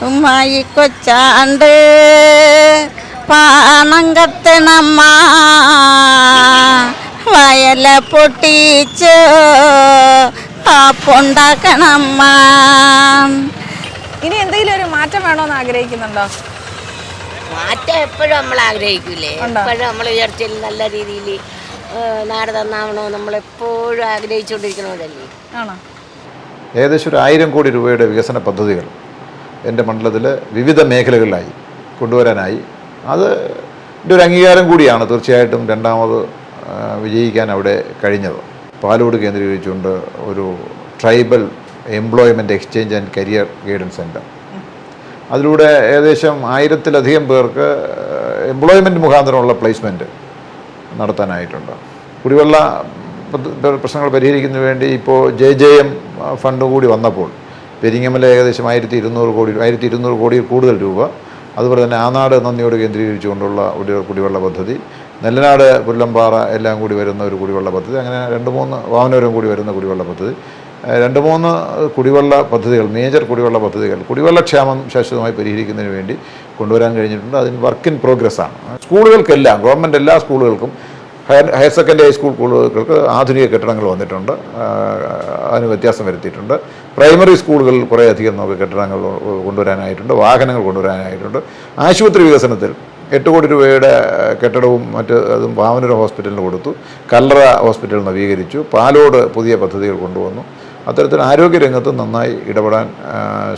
ഉമ്മായി കൊച്ചാണ്ട് പാണം കത്തണമ്മ വയല പൊട്ടിച്ച് പാപ്പുണ്ടാക്കണമ്മ. ഇനി എന്തെങ്കിലും ഒരു മാറ്റം വേണോന്ന് ആഗ്രഹിക്കുന്നുണ്ടോ? മാറ്റം എപ്പോഴും നമ്മൾ ആഗ്രഹിക്കൂലേ, എപ്പോഴും നമ്മൾ ഉയർച്ചയിൽ നല്ല രീതിയിൽ നാട് നന്നാവണോ നമ്മളെപ്പോഴും ആഗ്രഹിച്ചുകൊണ്ടിരിക്കണതല്ലേ. ആണോ? ഏകദേശം 1,000 കോടി രൂപയുടെ വികസന പദ്ധതികൾ എൻ്റെ മണ്ഡലത്തിൽ വിവിധ മേഖലകളിലായി കൊണ്ടുവരാനായി. അത് ഒരു അംഗീകാരം കൂടിയാണ് തീർച്ചയായിട്ടും രണ്ടാമത് വിജയിക്കാൻ അവിടെ കഴിഞ്ഞത്. പാലോട് കേന്ദ്രീകരിച്ചുകൊണ്ട് ഒരു tribal employment exchange and career guidance centre, അതിലൂടെ ഏകദേശം 1000-ലധികം പേർക്ക് എംപ്ലോയ്മെൻറ്റ് മുഖാന്തരമുള്ള പ്ലേസ്മെൻറ്റ് നടത്താനായിട്ടുണ്ട്. കുടിവെള്ള പ്രശ്നങ്ങൾ പരിഹരിക്കുന്നതിന് വേണ്ടി ഇപ്പോൾ JJM ഫണ്ട് കൂടി വന്നപ്പോൾ പെരിങ്ങമല ഏകദേശം 1,200 കോടിയിൽ കൂടുതൽ രൂപ, അതുപോലെ തന്നെ ആനാട് നന്ദിയോട് കേന്ദ്രീകരിച്ചുകൊണ്ടുള്ള ഒരു കുടിവെള്ള പദ്ധതി, നെല്ലനാട് പുല്ലമ്പാറ എല്ലാം കൂടി വരുന്ന ഒരു കുടിവെള്ള പദ്ധതി, അങ്ങനെ 2-3 വാമനപുരം കൂടി വരുന്ന കുടിവെള്ള പദ്ധതി, 2-3 കുടിവെള്ള പദ്ധതികൾ, മേജർ കുടിവെള്ള പദ്ധതികൾ കുടിവെള്ളക്ഷാമം ശാശ്വതമായി പരിഹരിക്കുന്നതിന് വേണ്ടി കൊണ്ടുവരാൻ കഴിഞ്ഞിട്ടുണ്ട്. അതിന് വർക്ക് ഇൻ പ്രോഗ്രസ്സാണ്. സ്കൂളുകൾക്കെല്ലാം, ഗവൺമെൻറ് എല്ലാ സ്കൂളുകൾക്കും, ഹയർ സെക്കൻഡറി ഹൈസ്കൂൾ സ്കൂളുകൾക്ക് ആധുനിക കെട്ടിടങ്ങൾ വന്നിട്ടുണ്ട്, അതിന് വ്യത്യാസം വരുത്തിയിട്ടുണ്ട്. പ്രൈമറി സ്കൂളുകളിൽ കുറേയധികം നമുക്ക് കെട്ടിടങ്ങൾ കൊണ്ടുവരാനായിട്ടുണ്ട്, വാഹനങ്ങൾ കൊണ്ടുവരാനായിട്ടുണ്ട്. ആശുപത്രി വികസനത്തിൽ 8 കോടി രൂപയുടെ കെട്ടിടവും അതും വാമനപുരം ഹോസ്പിറ്റലിന് കൊടുത്തു. കല്ലറ ഹോസ്പിറ്റൽ നവീകരിച്ചു. പാലോട് പുതിയ പദ്ധതികൾ കൊണ്ടുവന്നു. അത്തരത്തിൽ ആരോഗ്യരംഗത്ത് നന്നായി ഇടപെടാൻ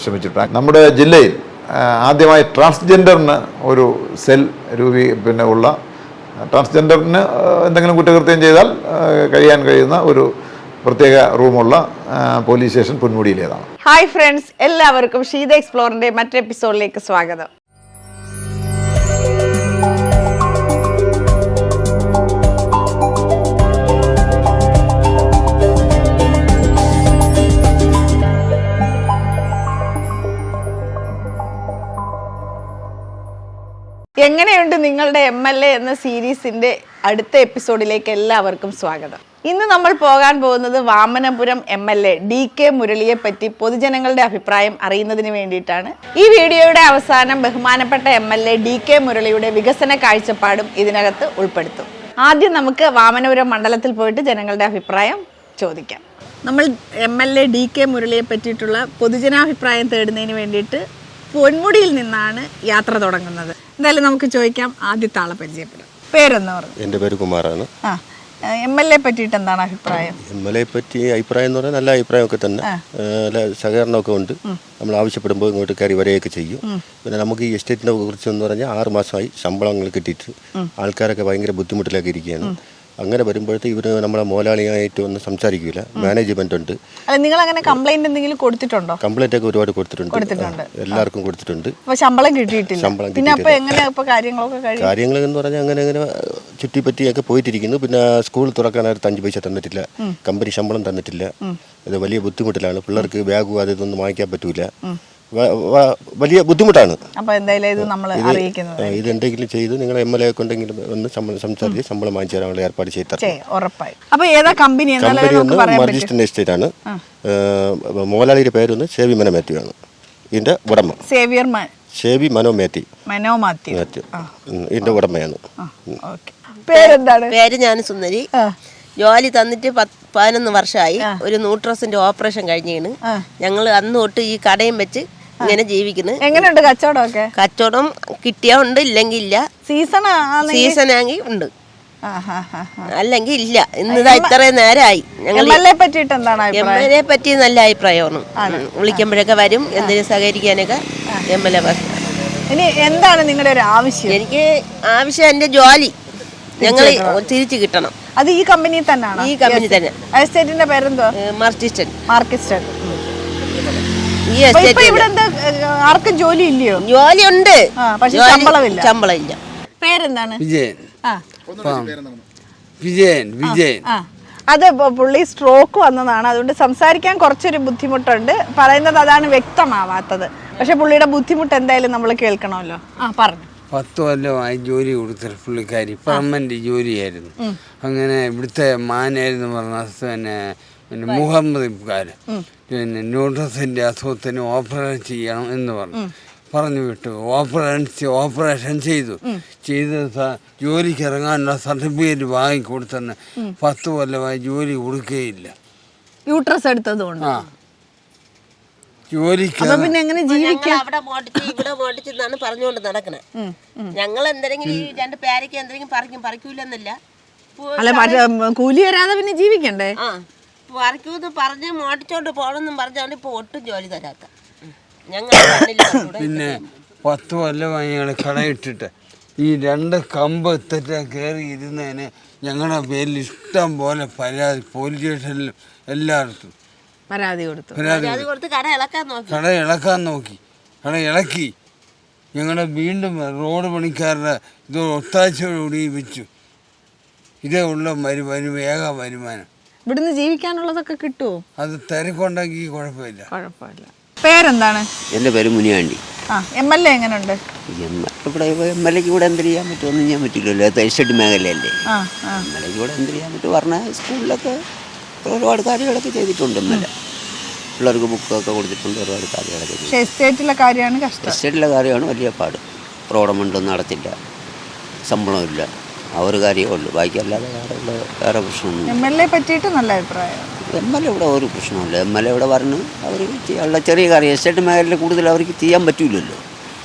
ശ്രമിച്ചിട്ടുണ്ട്. നമ്മുടെ ജില്ലയിൽ ആദ്യമായി ട്രാൻസ്ജെൻഡറിന് ഒരു സെൽ ഉള്ള ട്രാൻസ്ജെൻഡറിന് എന്തെങ്കിലും കുറ്റകൃത്യം ചെയ്താൽ കഴിയാൻ കഴിയുന്ന ഒരു പ്രത്യേക റൂമുള്ള പോലീസ് സ്റ്റേഷൻ പൊന്മുടിയിലേതാണ്. ഹായ് ഫ്രണ്ട്സ്, എല്ലാവർക്കും ഷീത എക്സ്പ്ലോറിന്റെ മറ്റൊരു എപ്പിസോഡിലേക്ക് സ്വാഗതം. എങ്ങനെയുണ്ട് നിങ്ങളുടെ MLA എന്ന സീരീസിന്റെ അടുത്ത എപ്പിസോഡിലേക്ക് എല്ലാവർക്കും സ്വാഗതം. ഇന്ന് നമ്മൾ പോകാൻ പോകുന്നത് വാമനപുരം MLA DK മുരളിയെ പറ്റി പൊതുജനങ്ങളുടെ അഭിപ്രായം അറിയുന്നതിന് വേണ്ടിയിട്ടാണ്. ഈ വീഡിയോയുടെ അവസാനം ബഹുമാനപ്പെട്ട MLA DK മുരളിയുടെ വികസന കാഴ്ചപ്പാടും ഇതിനകത്ത് ഉൾപ്പെടുത്തും. ആദ്യം നമുക്ക് വാമനപുരം മണ്ഡലത്തിൽ പോയിട്ട് ജനങ്ങളുടെ അഭിപ്രായം ചോദിക്കാം. നമ്മൾ MLA DK മുരളിയെ പറ്റിയിട്ടുള്ള പൊതുജനാഭിപ്രായം തേടുന്നതിന് വേണ്ടിയിട്ട് പൊന്മുടിയിൽ നിന്നാണ് യാത്ര തുടങ്ങുന്നത്. എന്തായാലും നമുക്ക് ചോദിക്കാം. ആദ്യത്തെ ആളെ പരിചയപ്പെടും. പേരെന്ന് പറഞ്ഞു? എൻ്റെ പേര് കുമാറാണ്. MLA പറ്റിയിട്ട് എന്താണ് അഭിപ്രായം? MLA പറ്റി അഭിപ്രായം എന്ന് പറഞ്ഞാൽ നല്ല അഭിപ്രായമൊക്കെ തന്നെ, നല്ല സഹകരണമൊക്കെ ഉണ്ട്. നമ്മൾ ആവശ്യപ്പെടുമ്പോൾ ഇങ്ങോട്ട് കയറി വരികയൊക്കെ ചെയ്യും. പിന്നെ നമുക്ക് ഈ എസ്റ്റേറ്റിനെ കുറിച്ച് എന്ന് പറഞ്ഞാൽ 6 മാസമായി ശമ്പളങ്ങൾ കിട്ടിയിട്ട് ആൾക്കാരൊക്കെ ഭയങ്കര ബുദ്ധിമുട്ടിലൊക്കെ ഇരിക്കുകയാണ്. അങ്ങനെ വരുമ്പോഴത്തെ ഇവർ നമ്മളെ മോലാളിയായിട്ട് വന്ന് സംസാരിക്കില്ല. മാനേജ്മെന്റ് ഉണ്ട്. നിങ്ങൾ അങ്ങനെ കംപ്ലൈന്റ് എന്തെങ്കിലും കൊടുത്തിട്ടുണ്ടോ? കംപ്ലൈന്റ് ഒക്കെ ഒരുപാട് കൊടുത്തിട്ടുണ്ട്, എല്ലാവർക്കും കൊടുത്തിട്ടുണ്ട്. ശമ്പളം കിട്ടിയിട്ടില്ല. കാര്യങ്ങൾ എന്ന് പറഞ്ഞാൽ അങ്ങനെ ചുറ്റിപ്പറ്റിയൊക്കെ പോയിട്ടിരിക്കുന്നു. പിന്നെ സ്കൂൾ തുറക്കാനായിട്ട് 5 പൈസ തന്നിട്ടില്ല, കമ്പനി ശമ്പളം തന്നിട്ടില്ല. ഇത് വലിയ ബുദ്ധിമുട്ടിലാണ്. പിള്ളേർക്ക് ബാഗും അതൊന്നും വാങ്ങിക്കാൻ പറ്റൂല. വലിയ ബുദ്ധിമുട്ടാണ്. ഇത് എന്തെങ്കിലും ചെയ്ത് നിങ്ങൾ MLA കൊണ്ടെങ്കിലും ഒന്ന് സംസാരിച്ച് ശമ്പളം വാങ്ങിച്ചു തരാനുള്ള ഏർപ്പാട് ചെയ്തു. കമ്പനി മർജിസ്റ്റന്റ് എസ്റ്റേറ്റ് ആണ്. മോലാളിയുടെ പേരൊന്ന് സേവി മനോ മാത്യു ആണ്. ഇതിന്റെ ഉടമ സേവി മനോ മാത്യു ഇതിന്റെ ഉടമയാണ്. പേര് ഞാൻ സുന്ദരി. ജോലി തന്നിട്ട് 11 വർഷമായി. ഒരു ന്യൂട്രസിന്റെ ഓപ്പറേഷൻ കഴിഞ്ഞാണ്. ഞങ്ങൾ അന്ന് തൊട്ട് ഈ കടയും വെച്ച് ഇങ്ങനെ ജീവിക്കുന്നു. എങ്ങനെയുണ്ട് കച്ചവടമൊക്കെ? കച്ചവടം കിട്ടിയാ ഉണ്ട്, ഇല്ലെങ്കിൽ ഇല്ല. സീസൺ ആണെങ്കിൽ ഉണ്ട്, അല്ലെങ്കിൽ ഇല്ല. ഇന്നിതാ ഇത്രയും നേരമായി. ഞങ്ങൾ MLA പറ്റി നല്ല അഭിപ്രായമാണ്. വിളിക്കുമ്പോഴൊക്കെ വരും, എന്തിനും സഹകരിക്കാനൊക്കെ MLA. ഇനി എന്താണ് നിങ്ങളുടെ ഒരു ആവശ്യം? എനിക്ക് ആവശ്യം എന്റെ ജോലി ഞങ്ങൾ തിരിച്ചു കിട്ടണം. അത് ഈ കമ്പനി തന്നെയാണ്? ഈ കമ്പനി തന്നെ. എസ്റ്റേറ്റിന്റെ പേരെന്തോ? മാർക്കിസ്റ്റൺ. ഈ എസ്റ്റേറ്റ് ആർക്കും ജോലി ഇല്ലയോ? ജോലി ഉണ്ട്, പക്ഷെ ശമ്പളം ഇല്ല. പേരെന്താണ്? വിജയൻ. അത് പുള്ളി സ്ട്രോക്ക് വന്നതാണ്, അതുകൊണ്ട് സംസാരിക്കാൻ കുറച്ചൊരു ബുദ്ധിമുട്ടുണ്ട്. പറയുന്നത് അതാണ് വ്യക്തമാവാത്തത്. പക്ഷെ പുള്ളിയുടെ ബുദ്ധിമുട്ട് എന്തായാലും നമ്മൾ കേൾക്കണമല്ലോ. പറഞ്ഞു. 10 കൊല്ലമായി ജോലി കൊടുത്തിട്ട് പുള്ളിക്കാരി പെർമനന്റ് ജോലിയായിരുന്നു. അങ്ങനെ ഇവിടുത്തെ മാനേജെന്ന് പറഞ്ഞ പിന്നെ മുഹമ്മദിക്കാരൻ പിന്നെ ന്യൂട്രസിൻ്റെ അസുഖത്തിന് ഓപ്പറേഷൻ ചെയ്യണം എന്ന് പറഞ്ഞു വിട്ടു. ഓപ്പറേഷൻ ചെയ്തു ജോലിക്ക് ഇറങ്ങാനുള്ള സർട്ടിഫിക്കറ്റ് വാങ്ങിക്കൊടുത്തന്നെ 10 കൊല്ലമായി ജോലി കൊടുക്കുകയില്ല. യൂട്രസ് എടുത്തതുകൊണ്ട് ജോലിക്ക് പിന്നെ എങ്ങനെ ജീവിക്കാം? അവിടെ ഇവിടെ മോട്ടിച്ചെന്നാണ് പറഞ്ഞുകൊണ്ട് നടക്കണേ. ഞങ്ങൾ എന്തെങ്കിലും ഈ 2 പേരയ്ക്ക് എന്തെങ്കിലും പറിക്കൂലെന്നല്ല, അല്ല കൂലി വരാതെ പിന്നെ ജീവിക്കണ്ടേ? പറിക്കൂന്ന് പറഞ്ഞ് മോട്ടിച്ചോണ്ട് പോകണമെന്നും പറഞ്ഞാണ് ഇപ്പൊ ഒട്ടും ജോലി തരാത്ത ഞങ്ങൾ. പിന്നെ 10 കൊല്ലമായി ഞങ്ങൾ കടയിട്ടിട്ട് ഈ 2 കമ്പ് കയറി ഇരുന്നതിന് ഞങ്ങളുടെ പേരിൽ ഇഷ്ടം പോലെ പരാതി പോലീസ് സ്റ്റേഷനിലും എല്ലായിടത്തും പരാതി കൊടുത്തു. കട ഇളക്കാൻ നോക്കി. കട ഇളക്കി. ഞങ്ങളുടെ വീണ്ടും റോഡ് പണിക്കാരുടെ ഇത് ഒത്താഴ്ചയോടുകൂടി വെച്ചു. ഇതേ ഉള്ള വേഗ വരുമാനം. ഇവിടുന്ന് ജീവിക്കാനുള്ളതൊക്കെ കിട്ടുമോ? അത് തിരക്കുണ്ടെങ്കിൽ കുഴപ്പമില്ല. പേരെന്താണ്? എൻ്റെ പേര് മുനിയാണ്ടി. MLA എങ്ങനെയുണ്ട്? ഇവിടെ MLAക്ക് കൂടെ എന്ത് ചെയ്യാൻ പറ്റുമെന്ന് ചെയ്യാൻ പറ്റില്ലല്ലോ. എസ്റ്റേറ്റ് മേഖലയല്ലേ. MLAക്ക് കൂടെ എന്ത് ചെയ്യാൻ പറ്റും പറഞ്ഞാൽ സ്കൂളിലൊക്കെ ഒരുപാട് കാര്യങ്ങളൊക്കെ ചെയ്തിട്ടുണ്ട്. MLA പിള്ളേർക്ക് ബുക്കൊക്കെ കൊടുത്തിട്ടുണ്ട്. ഒരുപാട് കാര്യങ്ങളൊക്കെ ചെയ്തു. എസ്റ്റേറ്റിലെ കാര്യമാണ് കഷ്ടം. എസ്റ്റേറ്റിലെ കാര്യമാണ് വലിയ പാട്. റോഡമണ്ടൊന്നും നടത്തില്ല, ശമ്പളമില്ല. ആ ഒരു കാര്യമേ ഉള്ളൂ. ബാക്കിയല്ലാതെ വേറെ പ്രശ്നമൊന്നും. MLA പറ്റിയിട്ട് നല്ല അഭിപ്രായം. MLA ഇവിടെ ഒരു പ്രശ്നമില്ല. MLA ഇവിടെ പറഞ്ഞ് അവർ ചെയ്യാനുള്ള ചെറിയ കാര്യം എസ്റ്റേറ്റ് മേഖലയിൽ കൂടുതൽ അവർക്ക് ചെയ്യാൻ പറ്റില്ലല്ലോ.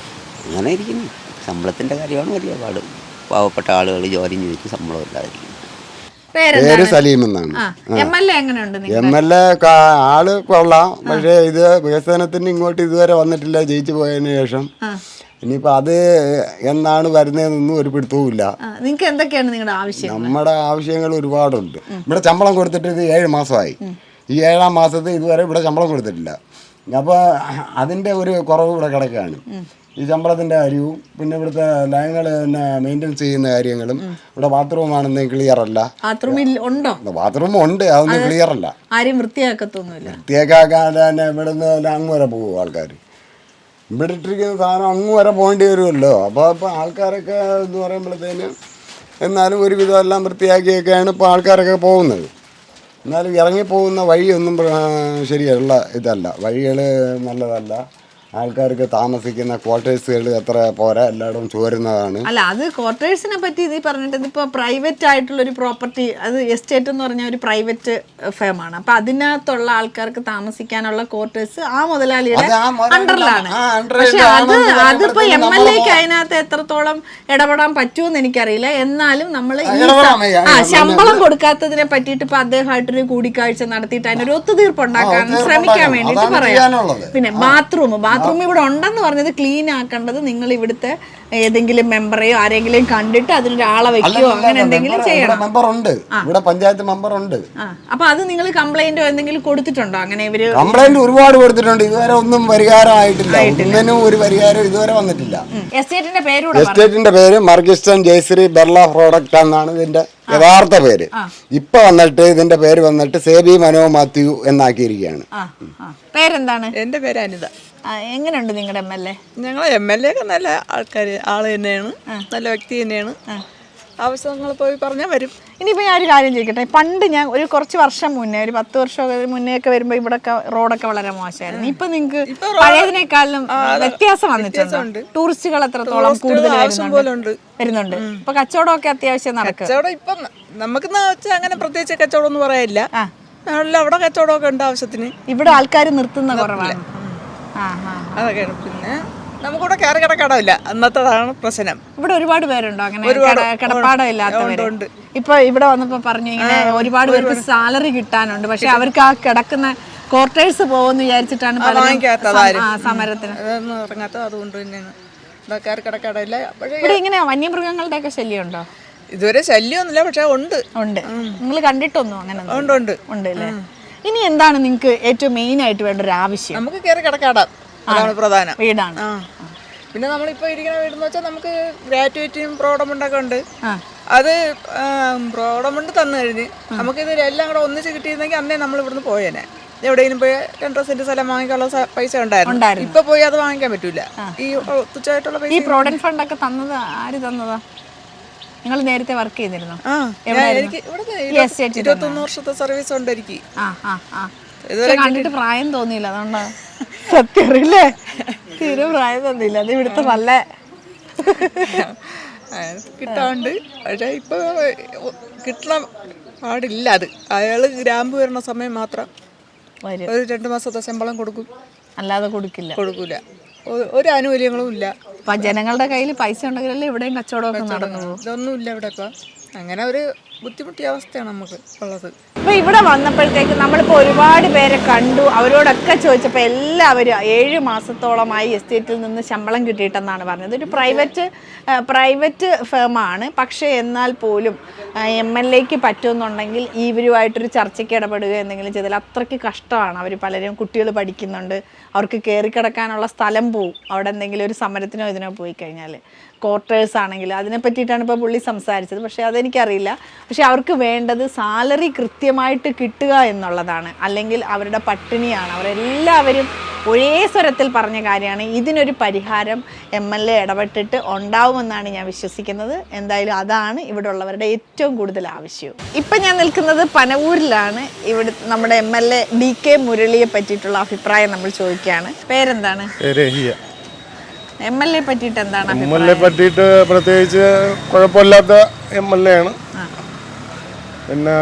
അങ്ങനെ ഇരിക്കുന്നു. ശമ്പളത്തിൻ്റെ കാര്യമാണ് വലിയ പാട്. പാവപ്പെട്ട ആളുകൾ ജോലി ചെയ്തിട്ട് ശമ്പളം ഇല്ലാതിരിക്കുന്നു. പേര് സലീം എന്നാണ്. MLA എങ്ങനെയുണ്ട്? MLA ആള് കൊള്ളാം, പക്ഷേ ഇത് വികസനത്തിന് ഇങ്ങോട്ട് ഇതുവരെ വന്നിട്ടില്ല. ജയിച്ചു പോയതിനു ശേഷം ഇനിയിപ്പോൾ അത് എന്നാണ് വരുന്നതെന്നൊന്നും ഒരു പിടുത്തവുമില്ല. നിങ്ങൾക്ക് എന്തൊക്കെയാണ് നിങ്ങളുടെ ആവശ്യം? നമ്മുടെ ആവശ്യങ്ങൾ ഒരുപാടുണ്ട്. ഇവിടെ ശമ്പളം കൊടുത്തിട്ട് ഇത് 7 മാസമായി. ഈ 7-ാം മാസത്തിൽ ഇതുവരെ ഇവിടെ ശമ്പളം കൊടുത്തിട്ടില്ല. അപ്പോൾ അതിൻ്റെ ഒരു കുറവ് ഇവിടെ കിടക്കുകയാണ്. ഈ ശമ്പളത്തിൻ്റെ കാര്യവും പിന്നെ ഇവിടുത്തെ ലയങ്ങൾ തന്നെ മെയിൻ്റെനൻസ് ചെയ്യുന്ന കാര്യങ്ങളും. ഇവിടെ ബാത്റൂം ആണെന്ന് ക്ലിയർ അല്ല. ബാത്റൂം ഉണ്ട്, അതൊന്നും ക്ലിയർ അല്ല. ആരും വൃത്തിയാക്കത്തൊന്നുമില്ല. വൃത്തിയാക്കാതെ തന്നെ ഇവിടുന്ന് അങ്ങ് വരെ പോകും ആൾക്കാർ. ഇവിടെ ഇട്ടിരിക്കുന്ന സാധനം അങ്ങ് വരെ പോകേണ്ടി വരുമല്ലോ. അപ്പോൾ ആൾക്കാരൊക്കെ എന്ന് പറയുമ്പോഴത്തേന് എന്നാലും ഒരുവിധം എല്ലാം വൃത്തിയാക്കിയൊക്കെയാണ് ഇപ്പോൾ ആൾക്കാരൊക്കെ പോകുന്നത്. എന്നാലും ഇറങ്ങിപ്പോകുന്ന വഴിയൊന്നും ശരിയല്ല, ഇതല്ല. വഴികൾ നല്ലതല്ല. ആൾക്കാർക്ക് താമസിക്കുന്ന ക്വാർട്ടേഴ്സുകൾ എത്ര പോരാ, എല്ലായിടവും ചോരുന്നതാണ്. അല്ല, അത് ക്വാർട്ടേഴ്സിനെ പറ്റി ഇത് പറഞ്ഞിട്ട് ഇതിപ്പോൾ പ്രൈവറ്റ് ആയിട്ടുള്ള ഒരു പ്രോപ്പർട്ടി, അത് എസ്റ്റേറ്റ് എന്ന് പറഞ്ഞാൽ ഒരു പ്രൈവറ്റ് ഫേമാണ്. അപ്പം അതിനകത്തുള്ള ആൾക്കാർക്ക് താമസിക്കാനുള്ള ക്വാർട്ടേഴ്സ് ആ മുതലാളിയുടെ അണ്ടറിലാണ്. പക്ഷെ അതിപ്പോൾ MLAക്ക് അതിനകത്ത് എത്രത്തോളം ഇടപെടാൻ പറ്റുമെന്ന് എനിക്കറിയില്ല. എന്നാലും നമ്മൾ ശമ്പളം കൊടുക്കാത്തതിനെ പറ്റിയിട്ട് ഇപ്പം അദ്ദേഹമായിട്ടൊരു കൂടിക്കാഴ്ച നടത്തിയിട്ട് അതിനൊരു ഒത്തുതീർപ്പ് ഉണ്ടാക്കാൻ ശ്രമിക്കാൻ വേണ്ടിയിട്ട് പറയാം. പിന്നെ ബാത്റൂം ഇവിടെ ഉണ്ടെന്ന് പറഞ്ഞത് ക്ലീൻ ആക്കേണ്ടത് നിങ്ങൾ ഇവിടുത്തെ ഏതെങ്കിലും മെമ്പറെയോ ആരെങ്കിലും കണ്ടിട്ട് അതിനൊരാളെ വെക്കുകയോ അങ്ങനെ എന്തെങ്കിലും ചെയ്യണം. മെമ്പർ ഉണ്ട് ഇവിടെ, പഞ്ചായത്ത് മെമ്പർ ഉണ്ട്. അപ്പൊ അത് നിങ്ങൾ കംപ്ലൈന്റോ എന്തെങ്കിലും കൊടുത്തിട്ടുണ്ടോ? അങ്ങനെ ഇവര് കംപ്ലൈന്റ് ഒരുപാട് കൊടുത്തിട്ടുണ്ട്. ഇതുവരെ ഒന്നും പരിഹാരമായിട്ടില്ല. ഒന്നിനും ഒരു പരിഹാരം ഇതുവരെ വന്നിട്ടില്ല. എസ്റ്റേറ്റിന്റെ പേര് മർഗിസ്റ്റൻ ജയശ്രീ ബെർല പ്രോഡക്റ്റ് എന്നാണ് ഇതിന്റെ യഥാർത്ഥ പേര്. ഇപ്പൊ വന്നിട്ട് ഇതിന്റെ പേര് വന്നിട്ട് സേബി മനോ മാത്യു എന്നാക്കിയിരിക്കുകയാണ്. പേരെന്താണ്? എന്റെ പേര് അനിത. എങ്ങനെയുണ്ട് നിങ്ങളുടെ MLA? ഞങ്ങൾ MLA ഒക്കെ നല്ല ആള് തന്നെയാണ്, നല്ല വ്യക്തി തന്നെയാണ്. ആവശ്യങ്ങൾ പോയി പറഞ്ഞാൽ വരും. ഇനിയിപ്പോൾ ഞാൻ ഒരു കാര്യം ചോദിക്കട്ടെ. പണ്ട് ഞാൻ കുറച്ച് വർഷം മുന്നേ, ഒരു 10 വർഷം മുന്നേ ഒക്കെ വരുമ്പോൾ ഇവിടെയൊക്കെ റോഡൊക്കെ വളരെ മോശമായിരുന്നു. ഇപ്പൊ നിങ്ങൾക്ക് പഴയതിനേക്കാളും വ്യത്യാസം വന്നിട്ടുണ്ട്. ടൂറിസ്റ്റുകൾ എത്രത്തോളം കൂടുതൽ വരുന്നുണ്ട്. ഇപ്പൊ കച്ചവടമൊക്കെ അത്യാവശ്യം നടക്കും. കച്ചവടം ഇപ്പം നമുക്ക് അങ്ങനെ പ്രത്യേകിച്ച് കച്ചവടം ഒന്നും പറയാനില്ല. അവിടെ കച്ചവടമൊക്കെ ഉണ്ട് ആവശ്യത്തിന്. ഇവിടെ ആൾക്കാർ നിർത്തുന്ന കുറവാണ്. അതൊക്കെയാണ്. പിന്നെ നമുക്കിവിടെ കയറി കിടക്കടമില്ല, അന്നത്തേതാണ് പ്രശ്നം. ഇവിടെ ഒരുപാട് പേരുണ്ടോ അങ്ങനെ കിടപ്പാടം ഇല്ലാത്തവരുണ്ട്? ഇപ്പൊ ഇവിടെ വന്നപ്പോ പറഞ്ഞു ഇങ്ങനെ ഒരുപാട് പേർക്ക് സാലറി കിട്ടാനുണ്ട്, പക്ഷെ അവർക്ക് ആ കിടക്കുന്ന ക്വാർട്ടേഴ്സ് പോകുമെന്ന് വിചാരിച്ചിട്ടാണ് സമരത്തിന് ഇറങ്ങാത്തത്. അതുകൊണ്ട് തന്നെയാണ് കയറി കിടക്കടമില്ല. ഇവിടെ ഇങ്ങനെ വന്യമൃഗങ്ങളുടെ ഒക്കെ ശല്യം ഉണ്ടോ? ഇതുവരെ ശല്യമൊന്നുമില്ല, പക്ഷെ ഉണ്ട്. നിങ്ങൾ കണ്ടിട്ടൊന്നും അങ്ങനെ ഉണ്ട് അല്ലേ? ഇനി എന്താണ് നിങ്ങൾക്ക് ഏറ്റവും മെയിൻ ആയിട്ട് വേണ്ട ഒരു ആവശ്യം? നമുക്ക് കയറി കിടക്കാടാം, അതാണ് പ്രധാനം. വീടാണ്. പിന്നെ നമ്മളിപ്പോൾ ഇരിക്കുന്ന വീടെന്ന് വെച്ചാൽ നമുക്ക് ഗ്രാറ്റുവിറ്റിയും പ്രോഡമുണ്ടൊക്കെ ഉണ്ട്. അത് പ്രോഡമുണ്ട് തന്നു കഴിഞ്ഞ് നമുക്കിത് എല്ലാം കൂടെ ഒന്നിച്ച് കിട്ടിയിരുന്നെങ്കിൽ അന്നേ നമ്മൾ ഇവിടുന്ന് പോയേനെ. എവിടെയെങ്കിലും പോയി 2 സെന്റ് സ്ഥലം വാങ്ങിക്കാനുള്ള പൈസ ഉണ്ടായിരുന്നു. ഇപ്പൊ പോയി അത് വാങ്ങിക്കാൻ പറ്റൂല. ഈ തുച്ഛമായിട്ടുള്ള പൈസ. ഈ പ്രോവിഡന്റ് ഫണ്ട് ഒക്കെ തന്നത് ആര് തന്നതാ? നിങ്ങൾ നേരത്തെ വർക്ക് ചെയ്തിരുന്നോ? എനിക്ക് ഇവിടെ 21 വർഷത്തെ സർവീസ് ഉണ്ട് എനിക്ക്. ഇതുവരെ കണ്ടിട്ട് പ്രായം തോന്നിയില്ല, അതുകൊണ്ടാ. സത്യം അറിയില്ലേ, തീരെ പ്രായം തോന്നിയില്ല. അത് ഇവിടുത്തെ നല്ല കിട്ടാണ്ട്. പക്ഷെ ഇപ്പൊ കിട്ടണ പാടില്ല. അത് അയാള് ഗ്രാമ്പ് വരുന്ന സമയം മാത്രം ഒരു 2 മാസത്തെ ശമ്പളം കൊടുക്കും, അല്ലാതെ കൊടുക്കൂല. ഒരു ആനുകൂല്യങ്ങളും ഇല്ല. അപ്പൊ ജനങ്ങളുടെ കയ്യിൽ പൈസ ഉണ്ടെങ്കിലല്ലേ ഇവിടെയും കച്ചവടമൊക്കെ നടന്നു പോകും. ഇതൊന്നും ഇല്ല ഇവിടെ. ഇപ്പൊ അങ്ങനെ ഒരു ബുദ്ധിമുട്ടിയ അവസ്ഥയാണ് നമുക്ക് ഉള്ളത്. അപ്പൊ ഇവിടെ വന്നപ്പോഴത്തേക്ക് നമ്മളിപ്പോൾ ഒരുപാട് പേരെ കണ്ടു. അവരോടൊക്കെ ചോദിച്ചപ്പോൾ എല്ലാവരും 7 മാസത്തോളമായി എസ്റ്റേറ്റിൽ നിന്ന് ശമ്പളം കിട്ടിയിട്ടെന്നാണ് പറഞ്ഞത്. ഒരു പ്രൈവറ്റ് ഫേമാണ്. പക്ഷേ എന്നാൽ പോലും MLAക്ക് പറ്റുമെന്നുണ്ടെങ്കിൽ ഇവരുമായിട്ടൊരു ചർച്ചയ്ക്ക് ഇടപെടുക എന്തെങ്കിലും ചെയ്താൽ അത്രയ്ക്ക് കഷ്ടമാണ്. അവർ പലരും കുട്ടികൾ പഠിക്കുന്നുണ്ട്, അവർക്ക് കയറിക്കിടക്കാനുള്ള സ്ഥലം പോവും. അവിടെ എന്തെങ്കിലും ഒരു സമരത്തിനോ ഇതിനോ പോയി കഴിഞ്ഞാൽ ക്വാർട്ടേഴ്സ് ആണെങ്കിൽ അതിനെ പറ്റിയിട്ടാണ് ഇപ്പോൾ പുള്ളി സംസാരിച്ചത്. പക്ഷേ അതെനിക്കറിയില്ല. പക്ഷേ അവർക്ക് വേണ്ടത് സാലറി കൃത്യമായിട്ട് കിട്ടുക എന്നുള്ളതാണ്, അല്ലെങ്കിൽ അവരുടെ പട്ടിണിയാണ്. അവരെല്ലാവരും ഒരേ സ്വരത്തിൽ പറഞ്ഞ കാര്യമാണ്. ഇതിനൊരു പരിഹാരം MLA ഇടപെട്ടിട്ട് ഉണ്ടാവുമെന്നാണ് ഞാൻ വിശ്വസിക്കുന്നത്. എന്തായാലും അതാണ് ഇവിടെ ഉള്ളവരുടെ ഏറ്റവും കൂടുതൽ ആവശ്യവും. ഇപ്പം ഞാൻ നിൽക്കുന്നത് പനവൂരിലാണ്. ഇവിടെ നമ്മുടെ MLA DK മുരളിയെ പറ്റിയിട്ടുള്ള അഭിപ്രായം നമ്മൾ ചോദിക്കുകയാണ്. പേരെന്താണ്? MLA പറ്റിയിട്ട് എന്താണ്? MLA പറ്റിയിട്ട് പ്രത്യേകിച്ച് കുഴപ്പമില്ലാത്ത MLA ആണ്. പിന്നെ